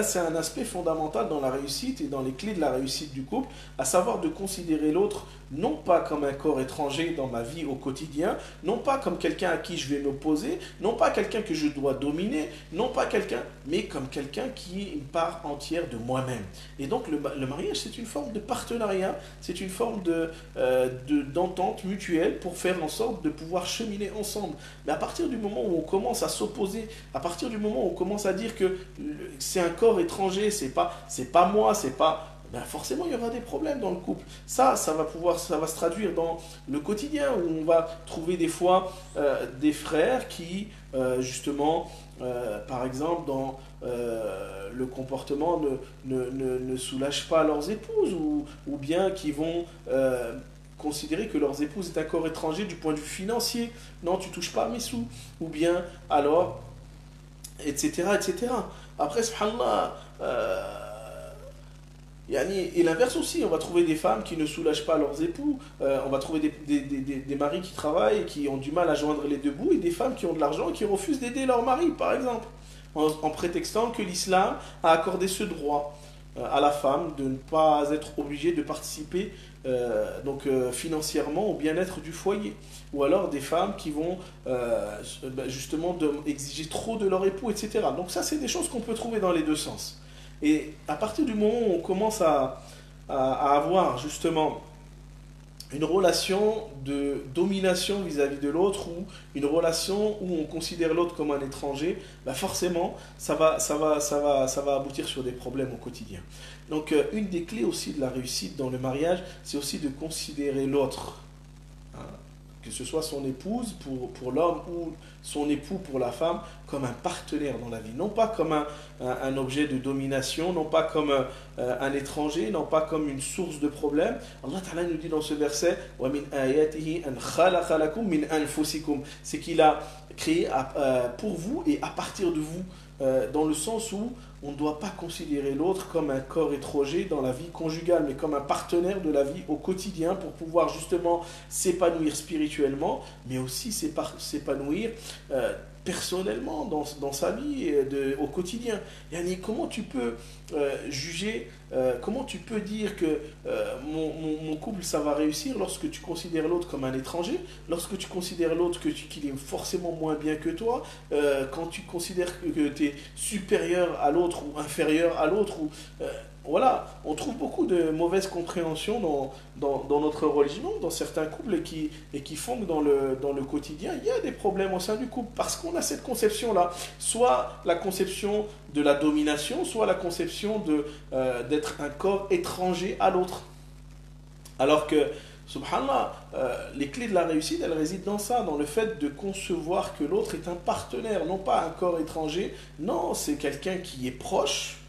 c'est un aspect fondamental dans la réussite et dans les clés de la réussite du couple, à savoir de considérer l'autre non pas comme un corps étranger dans ma vie au quotidien, non pas comme quelqu'un à qui je vais m'opposer, non pas quelqu'un que je dois dominer, non pas quelqu'un, mais comme quelqu'un qui est une part entière de moi-même. Et donc le mariage, c'est une forme de partenariat, c'est une forme d'entente mutuelle pour faire en sorte de pouvoir cheminer ensemble. Mais à partir du moment où on commence à s'opposer, à partir du moment où on commence à dire que c'est un corps étranger, c'est pas moi, c'est pas... Ben forcément, il y aura des problèmes dans le couple. Ça va se traduire dans le quotidien où on va trouver des fois des frères qui, justement, par exemple, dans le comportement ne soulagent pas leurs épouses ou bien qui vont considérer que leurs épouses est un corps étranger du point de vue financier. Non, tu touches pas à mes sous. Ou bien, alors, etc., etc. Après, subhanallah, et l'inverse aussi, on va trouver des femmes qui ne soulagent pas leurs époux, on va trouver des maris qui travaillent et qui ont du mal à joindre les deux bouts, et des femmes qui ont de l'argent et qui refusent d'aider leur mari, par exemple, en prétextant que l'islam a accordé ce droit à la femme de ne pas être obligée de participer financièrement au bien-être du foyer. Ou alors des femmes qui vont justement exiger trop de leur époux, etc. Donc ça, c'est des choses qu'on peut trouver dans les deux sens. Et à partir du moment où on commence à avoir justement une relation de domination vis-à-vis de l'autre ou une relation où on considère l'autre comme un étranger, forcément, ça va aboutir sur des problèmes au quotidien. Donc, une des clés aussi de la réussite dans le mariage, c'est aussi de considérer l'autre, hein, que ce soit son épouse pour l'homme ou son époux pour la femme, comme un partenaire dans la vie, non pas comme un objet de domination, non pas comme un étranger, non pas comme une source de problème. Allah Ta'ala nous dit dans ce verset وَمِنْ آيَاتِهِ أَنْ خَلَقَ لَكُمْ مِنْ أَنفُسِكُمْ, c'est qu'il a créé pour vous et à partir de vous, dans le sens où on ne doit pas considérer l'autre comme un corps étranger dans la vie conjugale, mais comme un partenaire de la vie au quotidien pour pouvoir justement s'épanouir spirituellement, mais aussi s'épanouir personnellement dans sa vie au quotidien. Yani, comment tu peux juger, comment tu peux dire que mon couple ça va réussir lorsque tu considères l'autre comme un étranger, lorsque tu considères l'autre qu'il est forcément moins bien que toi, quand tu considères que tu es supérieur à l'autre ou inférieur à l'autre, voilà, on trouve beaucoup de mauvaises compréhensions dans notre religion, dans certains couples et qui font que dans le quotidien, il y a des problèmes au sein du couple parce qu'on a cette conception-là, soit la conception de la domination, soit la conception d'être un corps étranger à l'autre. Alors que, subhanallah, les clés de la réussite, elles résident dans ça, dans le fait de concevoir que l'autre est un partenaire, non pas un corps étranger, non, c'est quelqu'un qui est proche,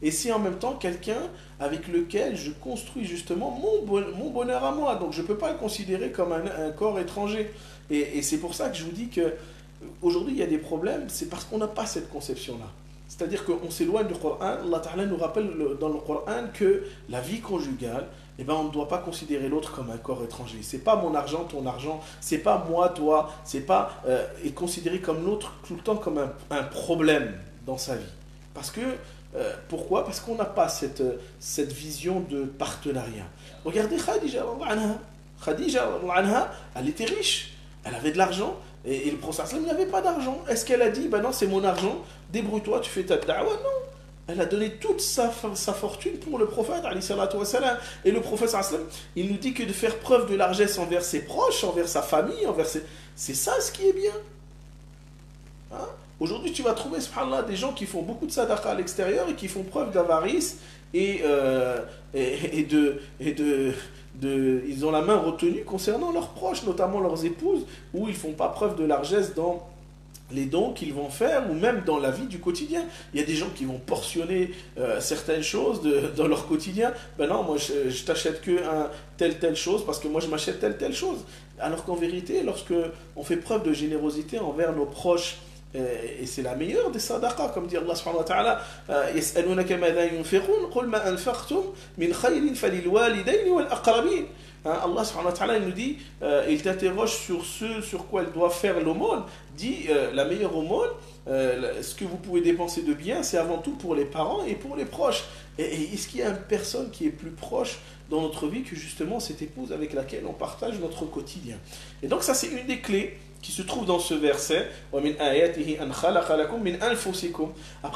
et c'est en même temps quelqu'un avec lequel je construis justement mon bonheur à moi. Donc je ne peux pas le considérer comme un corps étranger. Et c'est pour ça que je vous dis qu'aujourd'hui il y a des problèmes, c'est parce qu'on n'a pas cette conception-là. C'est-à-dire qu'on s'éloigne du Coran. Allah Ta'ala nous rappelle dans le Coran que la vie conjugale, on ne doit pas considérer l'autre comme un corps étranger. C'est pas mon argent, ton argent, c'est pas moi, toi, c'est pas et considéré comme l'autre tout le temps comme un problème dans sa vie. Parce que pourquoi? Parce qu'on n'a pas cette vision de partenariat. Regardez Khadija, elle était riche, elle avait de l'argent, et le prophète n'avait pas d'argent. Est-ce qu'elle a dit, non, c'est mon argent, débrouille-toi, tu fais ta da'wa? Non. Elle a donné toute sa fortune pour le prophète, et le prophète, il nous dit que de faire preuve de largesse envers ses proches, envers sa famille, c'est ça ce qui est bien. Hein? Aujourd'hui, tu vas trouver, subhanallah, des gens qui font beaucoup de sadaqa à l'extérieur et qui font preuve d'avarice ils ont la main retenue concernant leurs proches, notamment leurs épouses, où ils ne font pas preuve de largesse dans les dons qu'ils vont faire ou même dans la vie du quotidien. Il y a des gens qui vont portionner certaines choses dans leur quotidien. Non, moi je t'achète que telle chose parce que moi je m'achète telle chose. Alors qu'en vérité, lorsque on fait preuve de générosité envers nos proches Et c'est la meilleure des sadaqas, comme dit Allah subhanahu wa ta'ala, يسألونك ماذا ينفقون قل ما أنفقتم من خير فللوالدين والأقربين. Allah subhanahu wa ta'ala nous dit, il t'interroge sur ce sur quoi elle doit faire l'aumône. Dit, la meilleure aumône, ce que vous pouvez dépenser de bien, c'est avant tout pour les parents et pour les proches. Et est-ce qu'il y a une personne qui est plus proche dans notre vie que justement cette épouse avec laquelle on partage notre quotidien? Et donc ça, c'est une des clés qui se trouve dans ce verset. Après,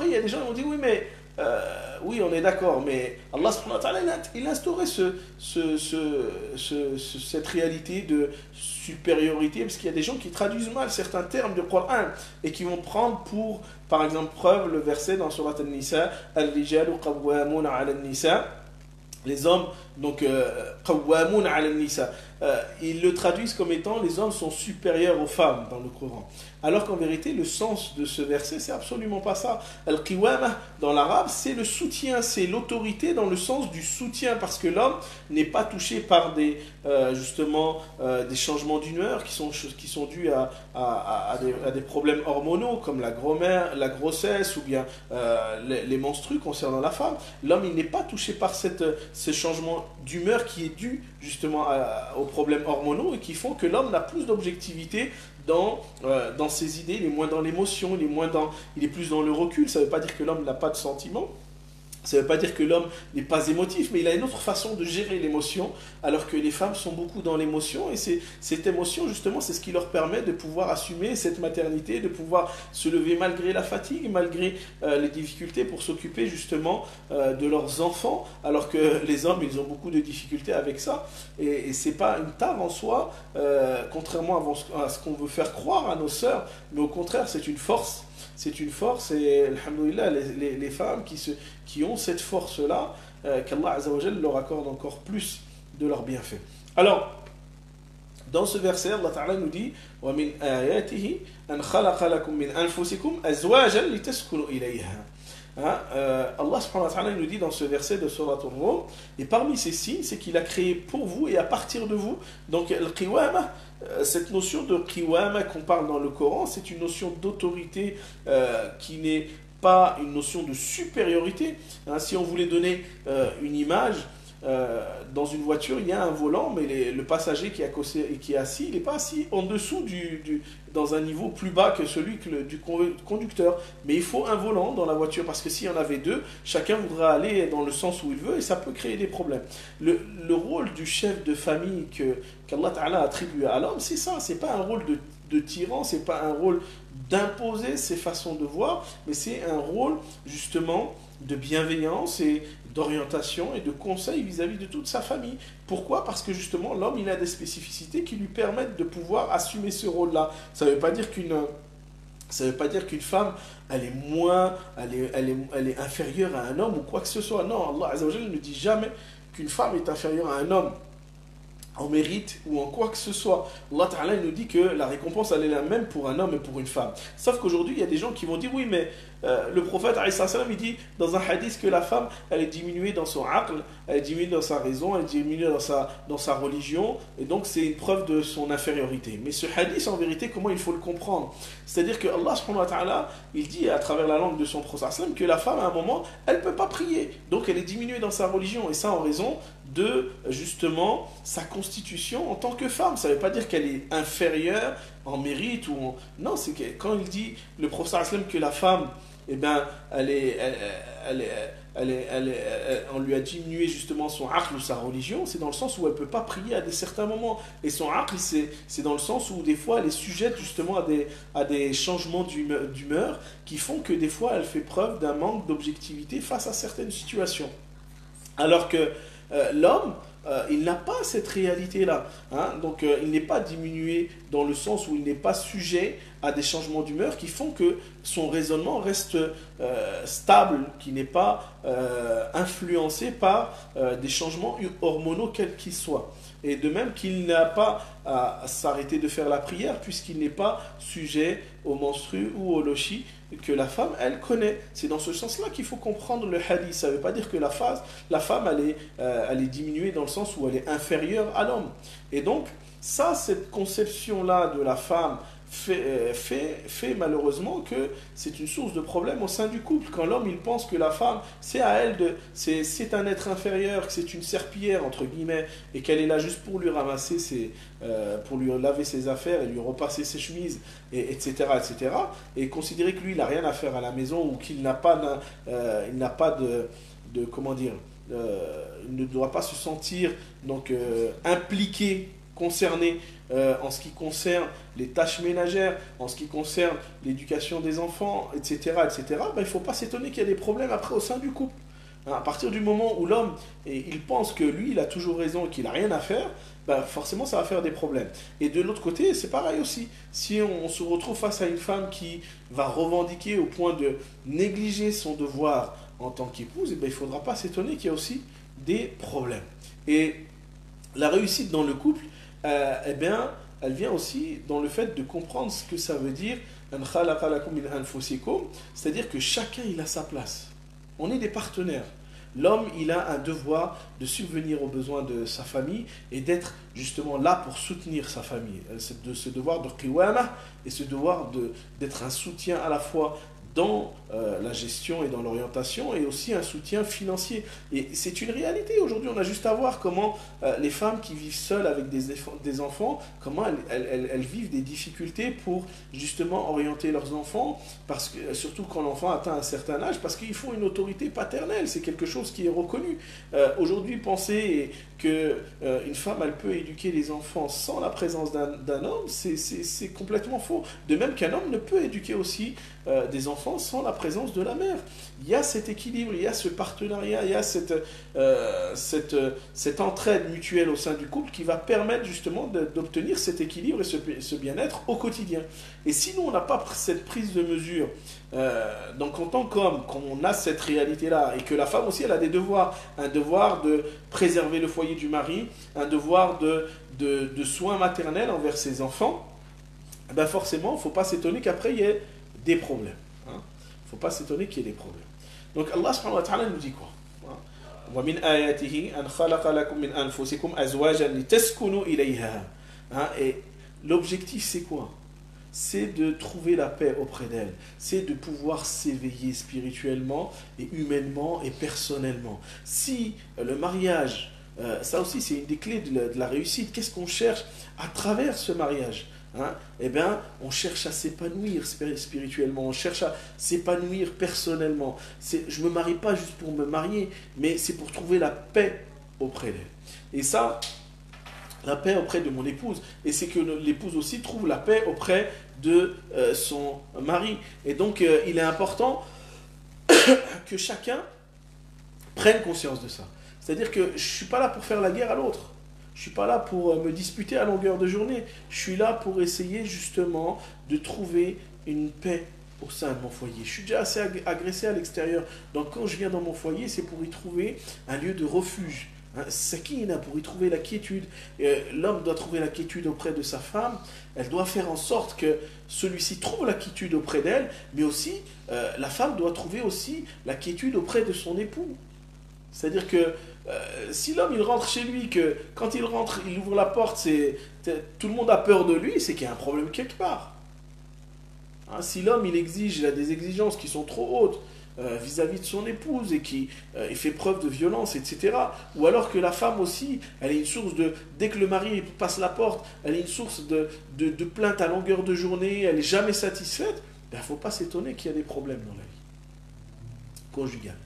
il y a des gens qui vont dire, oui, mais oui, on est d'accord, mais Allah subhanahu wa ta'ala, il a instauré cette réalité de supériorité, parce qu'il y a des gens qui traduisent mal certains termes du Coran et qui vont prendre pour, par exemple, preuve le verset dans Surat An-Nisa, Al-Rijalu qawwamuna 'ala an-Nisa. Les hommes, donc, qawwamun 'ala an-nisa, ils le traduisent comme étant les hommes sont supérieurs aux femmes dans le Coran. Alors qu'en vérité, le sens de ce verset, c'est absolument pas ça. Al-qiwama, dans l'arabe, c'est le soutien, c'est l'autorité dans le sens du soutien, parce que l'homme n'est pas touché par des, justement, des changements d'humeur qui sont dus à des problèmes hormonaux, comme la grossesse ou bien les menstrues concernant la femme. L'homme, il n'est pas touché par ce changement d'humeur qui est dû justement aux problèmes hormonaux et qui font que l'homme n'a plus d'objectivité dans ses idées, il est moins dans l'émotion, il est plus dans le recul. Ça ne veut pas dire que l'homme n'a pas de sentiments, ça ne veut pas dire que l'homme n'est pas émotif, mais il a une autre façon de gérer l'émotion, alors que les femmes sont beaucoup dans l'émotion, et cette émotion, justement, c'est ce qui leur permet de pouvoir assumer cette maternité, de pouvoir se lever malgré la fatigue, malgré les difficultés pour s'occuper justement de leurs enfants, alors que les hommes, ils ont beaucoup de difficultés avec ça, et ce n'est pas une tare en soi, contrairement à ce qu'on veut faire croire à nos sœurs, mais au contraire, c'est une force. C'est une force, et alhamdoulilah, les femmes qui ont cette force-là, qu'Allah Azza wa Jal leur accorde encore plus de leurs bienfaits. Alors, dans ce verset, Allah Ta'ala nous dit وَمِنْ آيَاتِهِ أَنْ خَلَقَ لَكُم مِّنْ أَنفُسِكُمْ أَزْوَاجًا لِتَسْكُنُوا إِلَيْهَا. Allah subhanahu wa ta'ala nous dit dans ce verset de Surat Ar-Rum, et parmi ces signes, c'est qu'il a créé pour vous et à partir de vous. Donc, al-qiwama, cette notion de qiwama qu'on parle dans le Coran, c'est une notion d'autorité qui n'est pas une notion de supériorité. Si on voulait donner une image, dans une voiture, il y a un volant, mais le passager qui est assis, il n'est pas assis en dessous dans un niveau plus bas que celui du conducteur. Mais il faut un volant dans la voiture, parce que s'il y en avait deux, chacun voudra aller dans le sens où il veut, et ça peut créer des problèmes. Le rôle du chef de famille qu'Allah Ta'ala a attribué à l'homme, c'est ça, c'est pas un rôle de tyran, c'est pas un rôle d'imposer ses façons de voir, mais c'est un rôle justement de bienveillance et d'orientation et de conseil vis-à-vis de toute sa famille. Pourquoi? Parce que justement l'homme, il a des spécificités qui lui permettent de pouvoir assumer ce rôle-là. Ça ne veut pas dire qu'une femme, elle est inférieure à un homme ou quoi que ce soit. Non, Allah Azza wa Jalla ne dit jamais qu'une femme est inférieure à un homme en mérite ou en quoi que ce soit. Allah Ta'ala nous dit que la récompense, elle est la même pour un homme et pour une femme. Sauf qu'aujourd'hui, il y a des gens qui vont dire, oui, mais le prophète, il dit dans un hadith que la femme, elle est diminuée dans son aql, elle est diminuée dans sa raison, elle est diminuée dans sa religion, et donc c'est une preuve de son infériorité. Mais ce hadith, en vérité, comment il faut le comprendre? C'est-à-dire que Allah subhanahu wa ta'ala, il dit à travers la langue de son prophète que la femme, à un moment, elle ne peut pas prier. Donc elle est diminuée dans sa religion, et ça en raison de, justement, sa constitution en tant que femme. Ça ne veut pas dire qu'elle est inférieure en mérite ou non, c'est que quand il dit le prophète que la femme, eh ben, on lui a diminué justement son aql ou sa religion, c'est dans le sens où elle ne peut pas prier à certains moments. Et son aql, c'est dans le sens où des fois elle est sujette justement à des changements d'humeur qui font que des fois elle fait preuve d'un manque d'objectivité face à certaines situations. Alors que l'homme, il n'a pas cette réalité-là. Donc il n'est pas diminué dans le sens où il n'est pas sujet à des changements d'humeur qui font que son raisonnement reste stable, qui n'est pas influencé par des changements hormonaux quels qu'ils soient. Et de même qu'il n'a pas à s'arrêter de faire la prière puisqu'il n'est pas sujet aux menstrues ou au lochi que la femme, elle connaît. C'est dans ce sens-là qu'il faut comprendre le hadith. Ça ne veut pas dire que la femme elle est diminuée dans le sens où elle est inférieure à l'homme. Et donc, cette conception-là de la femme fait malheureusement que c'est une source de problème au sein du couple. Quand l'homme il pense que la femme, c'est à elle c'est un être inférieur, que c'est une serpillière entre guillemets, et qu'elle est là juste pour lui ramasser pour lui laver ses affaires et lui repasser ses chemises, etc., etc. Et considérer que lui il n'a rien à faire à la maison ou qu'il n'a pas, il n'a pas comment dire, il ne doit pas se sentir donc impliqué, concerné en ce qui concerne les tâches ménagères, en ce qui concerne l'éducation des enfants, etc., etc., ben, il ne faut pas s'étonner qu'il y ait des problèmes après au sein du couple. Hein, à partir du moment où l'homme, il pense que lui, il a toujours raison et qu'il n'a rien à faire, ben, forcément, ça va faire des problèmes. Et de l'autre côté, c'est pareil aussi. Si on se retrouve face à une femme qui va revendiquer au point de négliger son devoir en tant qu'épouse, eh ben, il ne faudra pas s'étonner qu'il y a aussi des problèmes. Et la réussite dans le couple, eh bien, elle vient aussi dans le fait de comprendre ce que ça veut dire, c'est-à-dire que chacun il a sa place. On est des partenaires. L'homme, il a un devoir de subvenir aux besoins de sa famille et d'être justement là pour soutenir sa famille. C'est ce devoir de qiwama et ce devoir d'être un soutien à la fois dans la gestion et dans l'orientation et aussi un soutien financier. Et c'est une réalité. Aujourd'hui, on a juste à voir comment les femmes qui vivent seules avec des enfants, comment elles vivent des difficultés pour justement orienter leurs enfants, parce que, surtout quand l'enfant atteint un certain âge, parce qu'il faut une autorité paternelle, c'est quelque chose qui est reconnu. Aujourd'hui, penser qu'une femme, elle peut éduquer les enfants sans la présence d'un homme, c'est complètement faux. De même qu'un homme ne peut éduquer aussi des enfants sans la présence de la mère. Il y a cet équilibre, il y a ce partenariat, il y a cette entraide mutuelle au sein du couple qui va permettre justement d'obtenir cet équilibre et ce bien-être au quotidien. Et si nous, on n'a pas cette prise de mesure, donc en tant qu'homme, quand on a cette réalité-là, et que la femme aussi, elle a des devoirs, un devoir de préserver le foyer du mari, un devoir de soins maternels envers ses enfants, ben forcément, il ne faut pas s'étonner qu'après, il y ait des problèmes. Il ne faut pas s'étonner qu'il y ait des problèmes. Donc Allah subhanahu wa ta'ala nous dit quoi? وَمِنْ آيَاتِهِ أَنْ خَلَقَ لَكُم مِّنْ أَنفُسِكُمْ أَزْوَاجًا لِتَسْكُنُوا إِلَيْهَا. Et l'objectif c'est quoi? C'est de trouver la paix auprès d'elle, c'est de pouvoir s'éveiller spirituellement et humainement et personnellement. Si le mariage, ça aussi c'est une des clés de la réussite, qu'est-ce qu'on cherche à travers ce mariage? Eh bien, on cherche à s'épanouir spirituellement, on cherche à s'épanouir personnellement. Je ne me marie pas juste pour me marier, mais c'est pour trouver la paix auprès d'elle. Et ça, la paix auprès de mon épouse. Et c'est que l'épouse aussi trouve la paix auprès de son mari. Et donc, il est important que chacun prenne conscience de ça. C'est-à-dire que je ne suis pas là pour faire la guerre à l'autre. Je ne suis pas là pour me disputer à longueur de journée. Je suis là pour essayer justement de trouver une paix au sein de mon foyer. Je suis déjà assez agressé à l'extérieur. Donc quand je viens dans mon foyer, c'est pour y trouver un lieu de refuge. Sakina, pour y trouver la quiétude. L'homme doit trouver la quiétude auprès de sa femme. Elle doit faire en sorte que celui-ci trouve la quiétude auprès d'elle. Mais aussi, la femme doit trouver aussi la quiétude auprès de son époux. C'est-à-dire que si l'homme il rentre chez lui, que quand il rentre, il ouvre la porte, tout le monde a peur de lui, c'est qu'il y a un problème quelque part. Si l'homme il a des exigences qui sont trop hautes vis-à-vis de son épouse et qui fait preuve de violence, etc. Ou alors que la femme aussi, elle est une source dès que le mari passe la porte, elle est une source de plainte à longueur de journée, elle n'est jamais satisfaite, il ne faut pas s'étonner qu'il y a des problèmes dans la vie conjugale.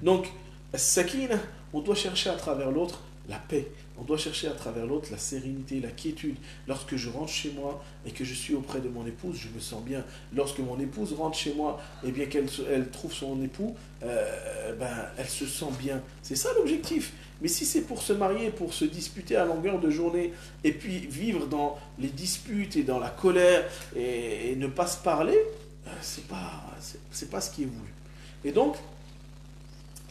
Donc, sakina, on doit chercher à travers l'autre la paix. On doit chercher à travers l'autre la sérénité, la quiétude. Lorsque je rentre chez moi et que je suis auprès de mon épouse, je me sens bien. Lorsque mon épouse rentre chez moi et bien qu'elle trouve son époux, elle se sent bien. C'est ça l'objectif. Mais si c'est pour se marier, pour se disputer à longueur de journée et puis vivre dans les disputes et dans la colère et ne pas se parler, c'est pas ce qui est voulu. Et donc,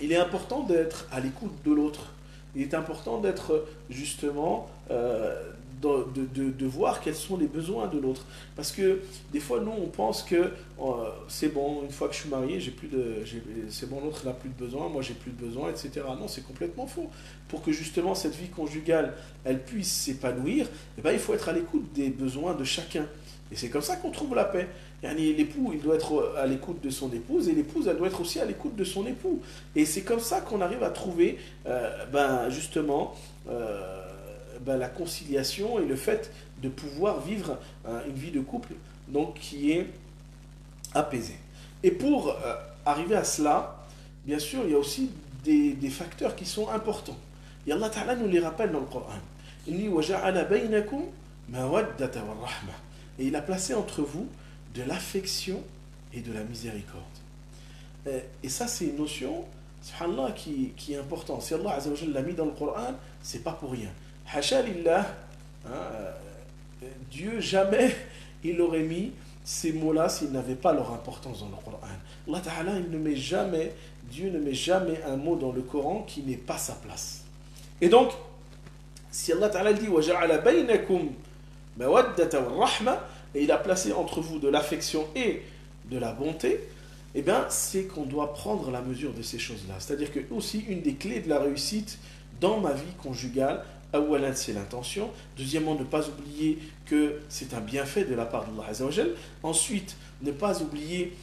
il est important d'être à l'écoute de l'autre. Il est important d'être justement, de voir quels sont les besoins de l'autre. Parce que des fois, nous, on pense que c'est bon, une fois que je suis marié, c'est bon, l'autre n'a plus de besoin, moi j'ai plus de besoin, etc. Non, c'est complètement faux. Pour que justement cette vie conjugale, elle puisse s'épanouir, eh ben, il faut être à l'écoute des besoins de chacun. Et c'est comme ça qu'on trouve la paix. Yani, l'époux, il doit être à l'écoute de son épouse et l'épouse, elle doit être aussi à l'écoute de son époux. Et c'est comme ça qu'on arrive à trouver justement la conciliation et le fait de pouvoir vivre une vie de couple donc, qui est apaisée. Et pour arriver à cela, bien sûr, il y a aussi des facteurs qui sont importants. Et Allah Ta'ala nous les rappelle dans le Coran. Il dit وَجَعَلَ بَيْنَكُمْ مَوَدَّةَ وَالرَّحْمَةَ. Et il a placé entre vous de l'affection et de la miséricorde. Et ça, c'est une notion, subhanallah, qui est importante. Si Allah Azza wa Jalla l'a mis dans le Coran, c'est pas pour rien. Hasha lillah, Dieu jamais il aurait mis ces mots-là s'ils n'avaient pas leur importance dans le Coran. Allah Ta'ala, Dieu ne met jamais un mot dans le Coran qui n'ait pas sa place. Et donc, si Allah Ta'ala dit وَجَعَلَ بَيْنَكُمْ مَوَدَّةَ وَالرَّحْمَةَ, et il a placé entre vous de l'affection et de la bonté, eh bien, c'est qu'on doit prendre la mesure de ces choses-là. C'est-à-dire que aussi, une des clés de la réussite dans ma vie conjugale, awalan, c'est l'intention. Deuxièmement, ne pas oublier que c'est un bienfait de la part d'Allah Azza wa Jal. Ensuite, ne pas oublier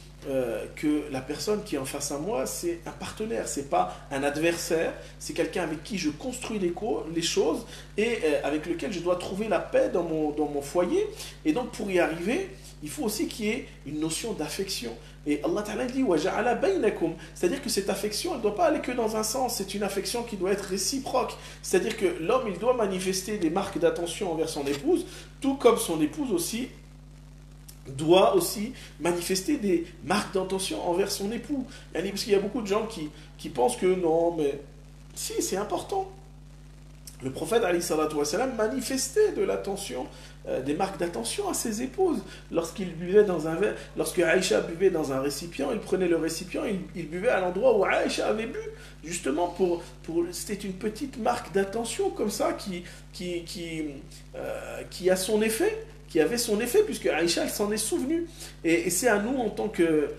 que la personne qui est en face à moi, c'est un partenaire, c'est pas un adversaire, c'est quelqu'un avec qui je construis les choses et avec lequel je dois trouver la paix dans mon foyer. Et donc, pour y arriver, il faut aussi qu'il y ait une notion d'affection. Et Allah Ta'ala dit وَجَعَلَ بَيْنَكُمْ, c'est-à-dire que cette affection, elle ne doit pas aller que dans un sens, c'est une affection qui doit être réciproque. C'est-à-dire que l'homme, il doit manifester des marques d'attention envers son épouse, tout comme son épouse aussi doit aussi manifester des marques d'attention envers son époux. Parce qu'il y a beaucoup de gens qui pensent que non, mais si, c'est important. Le prophète alayhi salatu wassalam manifestait de l'attention, des marques d'attention à ses épouses. Lorsqu'il buvait dans un verre, lorsque Aïcha buvait dans un récipient, il prenait le récipient, il buvait à l'endroit où Aïcha avait bu, justement c'était une petite marque d'attention comme ça qui a son effet, qui avait son effet, puisque Aïcha, elle s'en est souvenue. Et c'est à nous, en tant que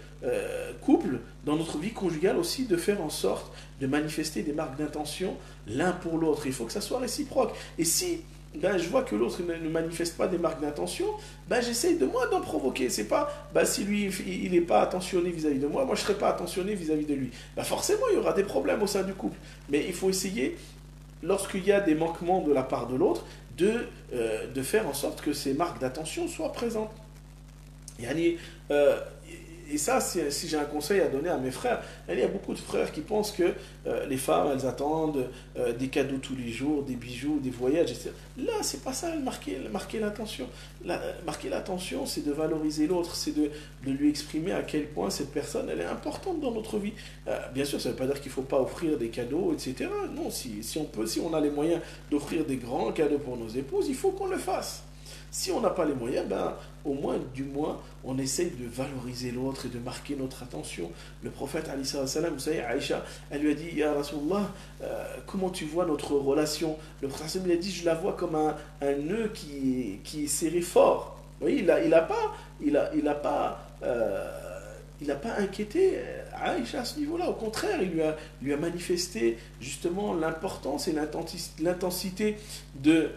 couple, dans notre vie conjugale aussi, de faire en sorte de manifester des marques d'intention l'un pour l'autre. Il faut que ça soit réciproque. Et si je vois que l'autre ne manifeste pas des marques d'intention, j'essaye de moi d'en provoquer. C'est pas, si lui, il n'est pas attentionné vis-à-vis de moi, moi je ne serai pas attentionné vis-à-vis de lui. Forcément, il y aura des problèmes au sein du couple. Mais il faut essayer, lorsqu'il y a des manquements de la part de l'autre, de faire en sorte que ces marques d'attention soient présentes. Et ça, si j'ai un conseil à donner à mes frères, il y a beaucoup de frères qui pensent que les femmes, elles attendent des cadeaux tous les jours, des bijoux, des voyages, etc. Là, c'est pas ça, marquer l'attention. Marquer l'attention, c'est de valoriser l'autre, c'est de lui exprimer à quel point cette personne, elle est importante dans notre vie. Bien sûr, ça ne veut pas dire qu'il ne faut pas offrir des cadeaux, etc. Non, si on a les moyens d'offrir des grands cadeaux pour nos épouses, il faut qu'on le fasse. Si on n'a pas les moyens, au moins, on essaye de valoriser l'autre et de marquer notre attention. Le prophète, alayhi salam, vous savez, Aïcha, elle lui a dit, Ya Rasulallah, comment tu vois notre relation? Le prophète lui a dit, je la vois comme un nœud qui est serré fort. Vous voyez, il n'a pas inquiété Aïcha à ce niveau-là. Au contraire, il lui a manifesté justement l'importance et l'intensité de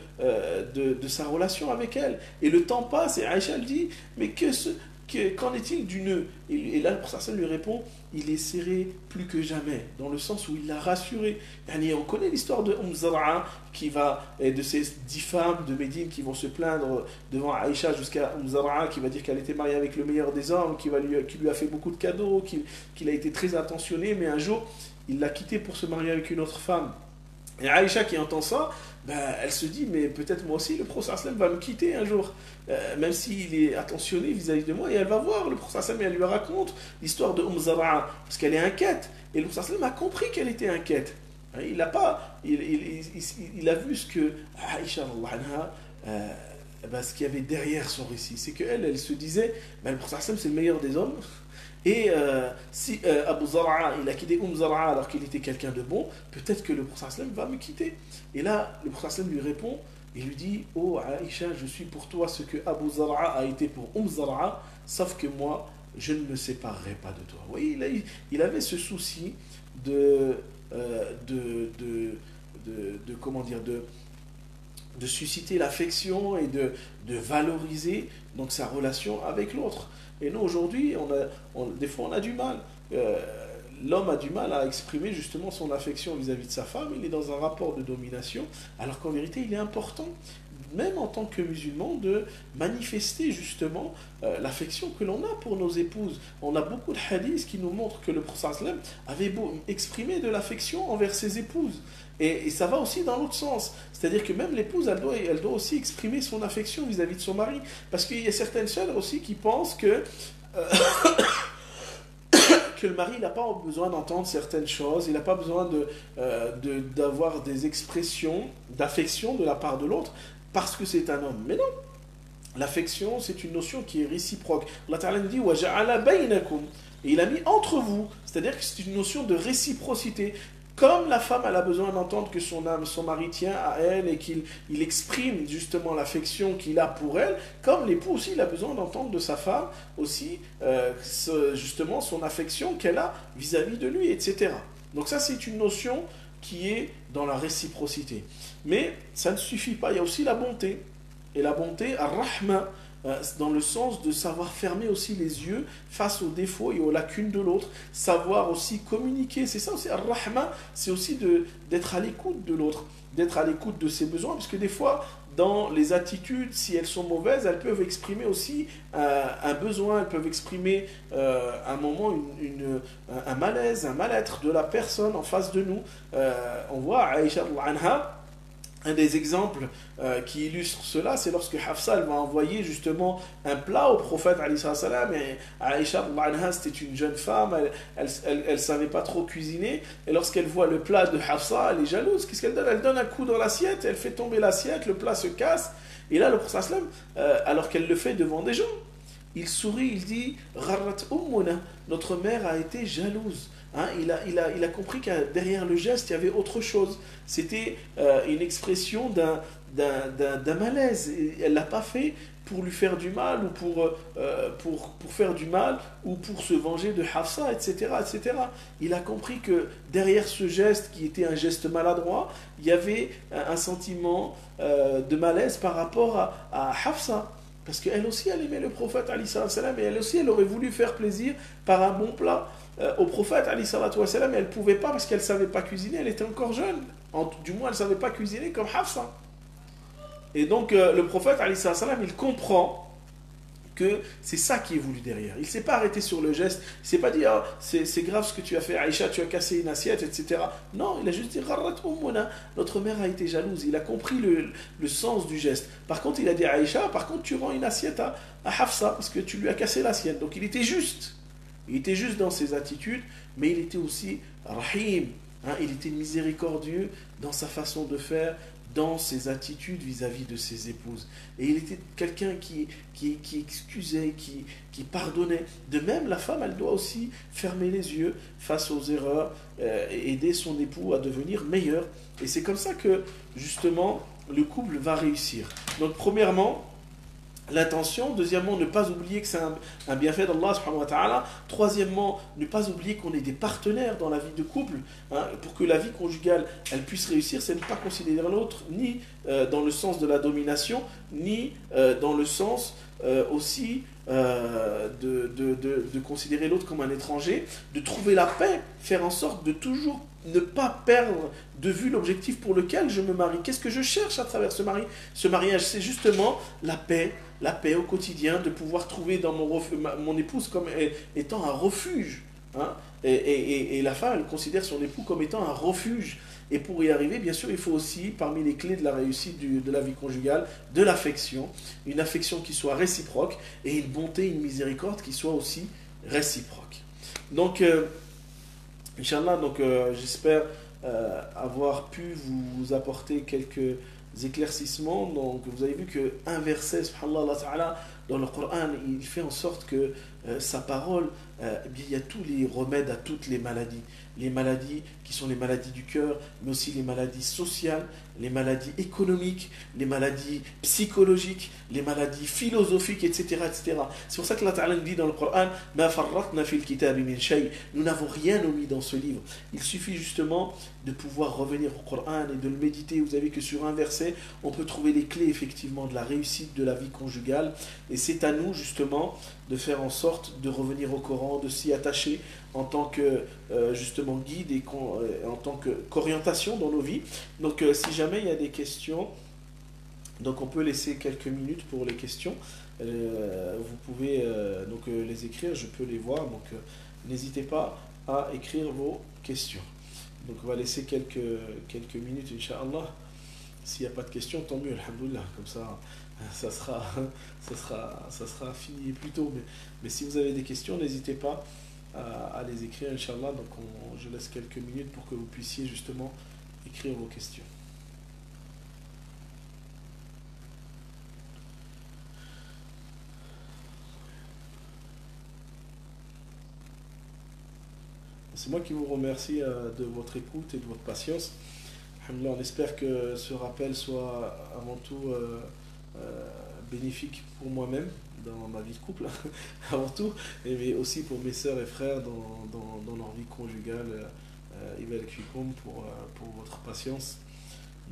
sa relation avec elle. Et le temps passe et Aïcha elle dit, mais qu'en est-il du nœud? Et là, le prophète lui répond, il est serré plus que jamais, dans le sens où il l'a rassuré. On connaît l'histoire de Zara'a, et de ces 10 femmes de Médine qui vont se plaindre devant Aïcha, jusqu'à Zara'a qui va dire qu'elle était mariée avec le meilleur des hommes, qui lui a fait beaucoup de cadeaux, qu'il a été très attentionné, mais un jour, il l'a quitté pour se marier avec une autre femme. Et Aïcha qui entend ça, elle se dit, mais peut-être moi aussi, le prophète va me quitter un jour, même s'il est attentionné vis-à-vis de moi, et elle va voir le prophète, et elle lui raconte l'histoire de Zara'a, parce qu'elle est inquiète, et le prophète a compris qu'elle était inquiète. Il a vu ce que Aïcha, ce qu'il y avait derrière son récit, c'est qu'elle se disait, le prophète c'est le meilleur des hommes, et si Abu Zara'a, il a quitté Zara'a alors qu'il était quelqu'un de bon, peut-être que le prophète va me quitter. Et là, le prophète lui répond, il lui dit, oh Aïcha, je suis pour toi ce que Abu Zara'a a été pour Zara'a, sauf que moi, je ne me séparerai pas de toi. Oui, il avait ce souci de susciter l'affection et de valoriser donc sa relation avec l'autre. Et nous aujourd'hui, des fois on a du mal. L'homme a du mal à exprimer justement son affection vis-à-vis de sa femme, il est dans un rapport de domination, alors qu'en vérité il est important, même en tant que musulman, de manifester justement l'affection que l'on a pour nos épouses. On a beaucoup de hadiths qui nous montrent que le prophète sallam avait beau exprimer de l'affection envers ses épouses. Et ça va aussi dans l'autre sens. C'est-à-dire que même l'épouse, elle doit aussi exprimer son affection vis-à-vis de son mari. Parce qu'il y a certaines sœurs aussi qui pensent que le mari n'a pas besoin d'entendre certaines choses, il n'a pas besoin d'avoir des expressions d'affection de la part de l'autre parce que c'est un homme. Mais non, l'affection c'est une notion qui est réciproque. Allah Ta'ala dit wa ja'ala bainakum, et il a mis entre vous, c'est-à-dire que c'est une notion de réciprocité. Comme la femme elle a besoin d'entendre que son mari tient à elle et qu'il exprime justement l'affection qu'il a pour elle, comme l'époux aussi il a besoin d'entendre de sa femme aussi justement son affection qu'elle a vis-à-vis de lui, etc. Donc ça c'est une notion qui est dans la réciprocité. Mais ça ne suffit pas, il y a aussi la bonté. Et la bonté, ar-rahma, dans le sens de savoir fermer aussi les yeux face aux défauts et aux lacunes de l'autre, savoir aussi communiquer, c'est ça aussi, ar-rahma, c'est aussi d'être à l'écoute de l'autre, d'être à l'écoute de ses besoins, parce que des fois, dans les attitudes, si elles sont mauvaises, elles peuvent exprimer aussi un besoin, elles peuvent exprimer un moment, un malaise, un mal-être de la personne en face de nous. On voit Aïcha anha, un des exemples qui illustre cela, c'est lorsque Hafsa elle va envoyer justement un plat au prophète alayhi salam, et Aïcha c'était une jeune femme, elle savait pas trop cuisiner, et lorsqu'elle voit le plat de Hafsa, elle est jalouse. Qu'est-ce qu'elle donne? Elle donne un coup dans l'assiette, elle fait tomber l'assiette, le plat se casse, et là le prophète sallam, alors qu'elle le fait devant des gens, il sourit, il dit Gharrat ummuna, notre mère a été jalouse. Hein, il a compris que derrière le geste, il y avait autre chose. C'était une expression d'un malaise. Et elle ne l'a pas fait pour lui faire du mal, ou pour faire du mal, ou pour se venger de Hafsa, etc., etc. Il a compris que derrière ce geste, qui était un geste maladroit, il y avait un sentiment de malaise par rapport à Hafsa. Parce qu'elle aussi, elle aimait le prophète, et elle aussi, elle aurait voulu faire plaisir par un bon plat au prophète, mais elle ne pouvait pas parce qu'elle ne savait pas cuisiner, elle était encore jeune. Du moins, elle ne savait pas cuisiner comme Hafsa. Et donc, le prophète, il comprend que c'est ça qui est voulu derrière. Il ne s'est pas arrêté sur le geste, il ne s'est pas dit oh, c'est grave ce que tu as fait, Aïcha, tu as cassé une assiette, etc. Non, il a juste dit notre mère a été jalouse. Il a compris le sens du geste. Par contre, il a dit à Aïcha, par contre, tu rends une assiette à Hafsa parce que tu lui as cassé l'assiette. Donc, il était juste. Il était juste dans ses attitudes, mais il était aussi rahim. Hein, il était miséricordieux dans sa façon de faire, dans ses attitudes vis-à-vis de ses épouses. Et il était quelqu'un qui excusait, qui pardonnait. De même, la femme, elle doit aussi fermer les yeux face aux erreurs et aider son époux à devenir meilleur. Et c'est comme ça que, justement, le couple va réussir. Donc, premièrement, l'intention. Deuxièmement, ne pas oublier que c'est un bienfait d'Allah subhanahu wa ta'ala. Troisièmement, ne pas oublier qu'on est des partenaires dans la vie de couple. Hein, pour que la vie conjugale elle puisse réussir, c'est ne pas considérer l'autre ni dans le sens de la domination, ni dans le sens aussi de considérer l'autre comme un étranger, de trouver la paix, faire en sorte de toujours ne pas perdre de vue l'objectif pour lequel je me marie. Qu'est-ce que je cherche à travers ce mariage? C'est justement la paix au quotidien, de pouvoir trouver dans mon épouse comme étant un refuge. Hein? Et la femme, elle considère son époux comme étant un refuge. Et pour y arriver, bien sûr, il faut aussi, parmi les clés de la réussite de la vie conjugale, de l'affection, une affection qui soit réciproque, et une bonté, une miséricorde qui soit aussi réciproque. Donc, Inch'Allah, j'espère avoir pu vous apporter quelques éclaircissements. Donc, vous avez vu qu'un verset, subhanallah, dans le Coran, il fait en sorte que sa parole, il y a tous les remèdes à toutes les maladies. Les maladies qui sont les maladies du cœur, mais aussi les maladies sociales, les maladies économiques, les maladies psychologiques, les maladies philosophiques, etc. etc. C'est pour ça que Allah Ta'ala dit dans le Coran, Ma farratna fil kitabi min shay. Nous n'avons rien omis dans ce livre. Il suffit justement de pouvoir revenir au Coran et de le méditer. Vous savez que sur un verset, on peut trouver les clés effectivement de la réussite de la vie conjugale. Et c'est à nous justement de faire en sorte de revenir au Coran, de s'y attacher en tant que justement guide et en tant qu'orientation dans nos vies. Donc si jamais il y a des questions, donc on peut laisser quelques minutes pour les questions. Vous pouvez donc les écrire, je peux les voir. Donc n'hésitez pas à écrire vos questions. Donc on va laisser quelques minutes, Inch'Allah. S'il n'y a pas de questions, tant mieux, alhamdoulilah. Comme ça sera fini plus tôt. Mais si vous avez des questions, n'hésitez pas à les écrire, Inch'Allah. Donc je laisse quelques minutes pour que vous puissiez justement écrire vos questions. C'est moi qui vous remercie de votre écoute et de votre patience. Alhamdoulilah, on espère que ce rappel soit avant tout bénéfique pour moi-même dans ma vie de couple, avant tout, mais aussi pour mes sœurs et frères dans leur vie conjugale. Pour votre patience.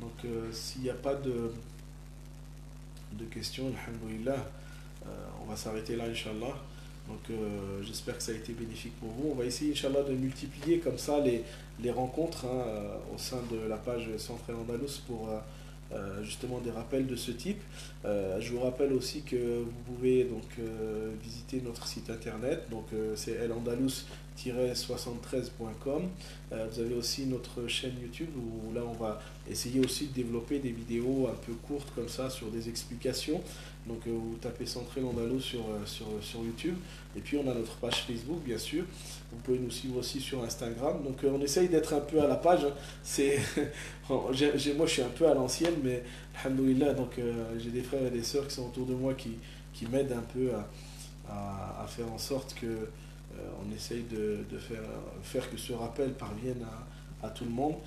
Donc s'il n'y a pas de questions, alhamdoulilah, on va s'arrêter là, Inch'Allah. Donc j'espère que ça a été bénéfique pour vous. On va essayer, Inch'Allah, de multiplier comme ça les rencontres au sein de la page Centre Al-Andalus pour justement des rappels de ce type. Je vous rappelle aussi que vous pouvez donc visiter notre site internet, donc c'est elandalus-73.com. Vous avez aussi notre chaîne YouTube où là on va essayer aussi de développer des vidéos un peu courtes comme ça sur des explications. Donc vous tapez Centre Al-Andalus sur YouTube. Et puis on a notre page Facebook, bien sûr. Vous pouvez nous suivre aussi sur Instagram. Donc on essaye d'être un peu à la page. Moi je suis un peu à l'ancienne, mais alhamdoulilah, donc j'ai des frères et des sœurs qui sont autour de moi qui m'aident un peu à faire en sorte que on essaye de faire que ce rappel parvienne à tout le monde.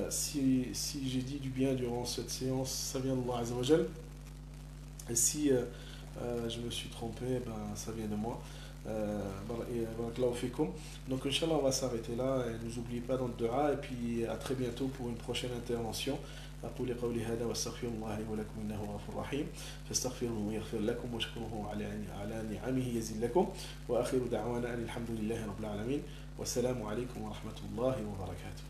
Si j'ai dit du bien durant cette séance, ça vient d'Allah Azza wa Jal. Et si je me suis trompé, ben, ça vient de moi. Donc Inch'Allah, on va s'arrêter là et ne nous oubliez pas dans le dua et puis à très bientôt pour une prochaine intervention. أقول قولي هذا واستغفر الله لي ولكم إنه غفور رحيم فاستغفروه يغفر لكم واشكروه على نعمه يزد لكم وآخر دعوانا أن الحمد لله رب العالمين والسلام عليكم ورحمة الله وبركاته.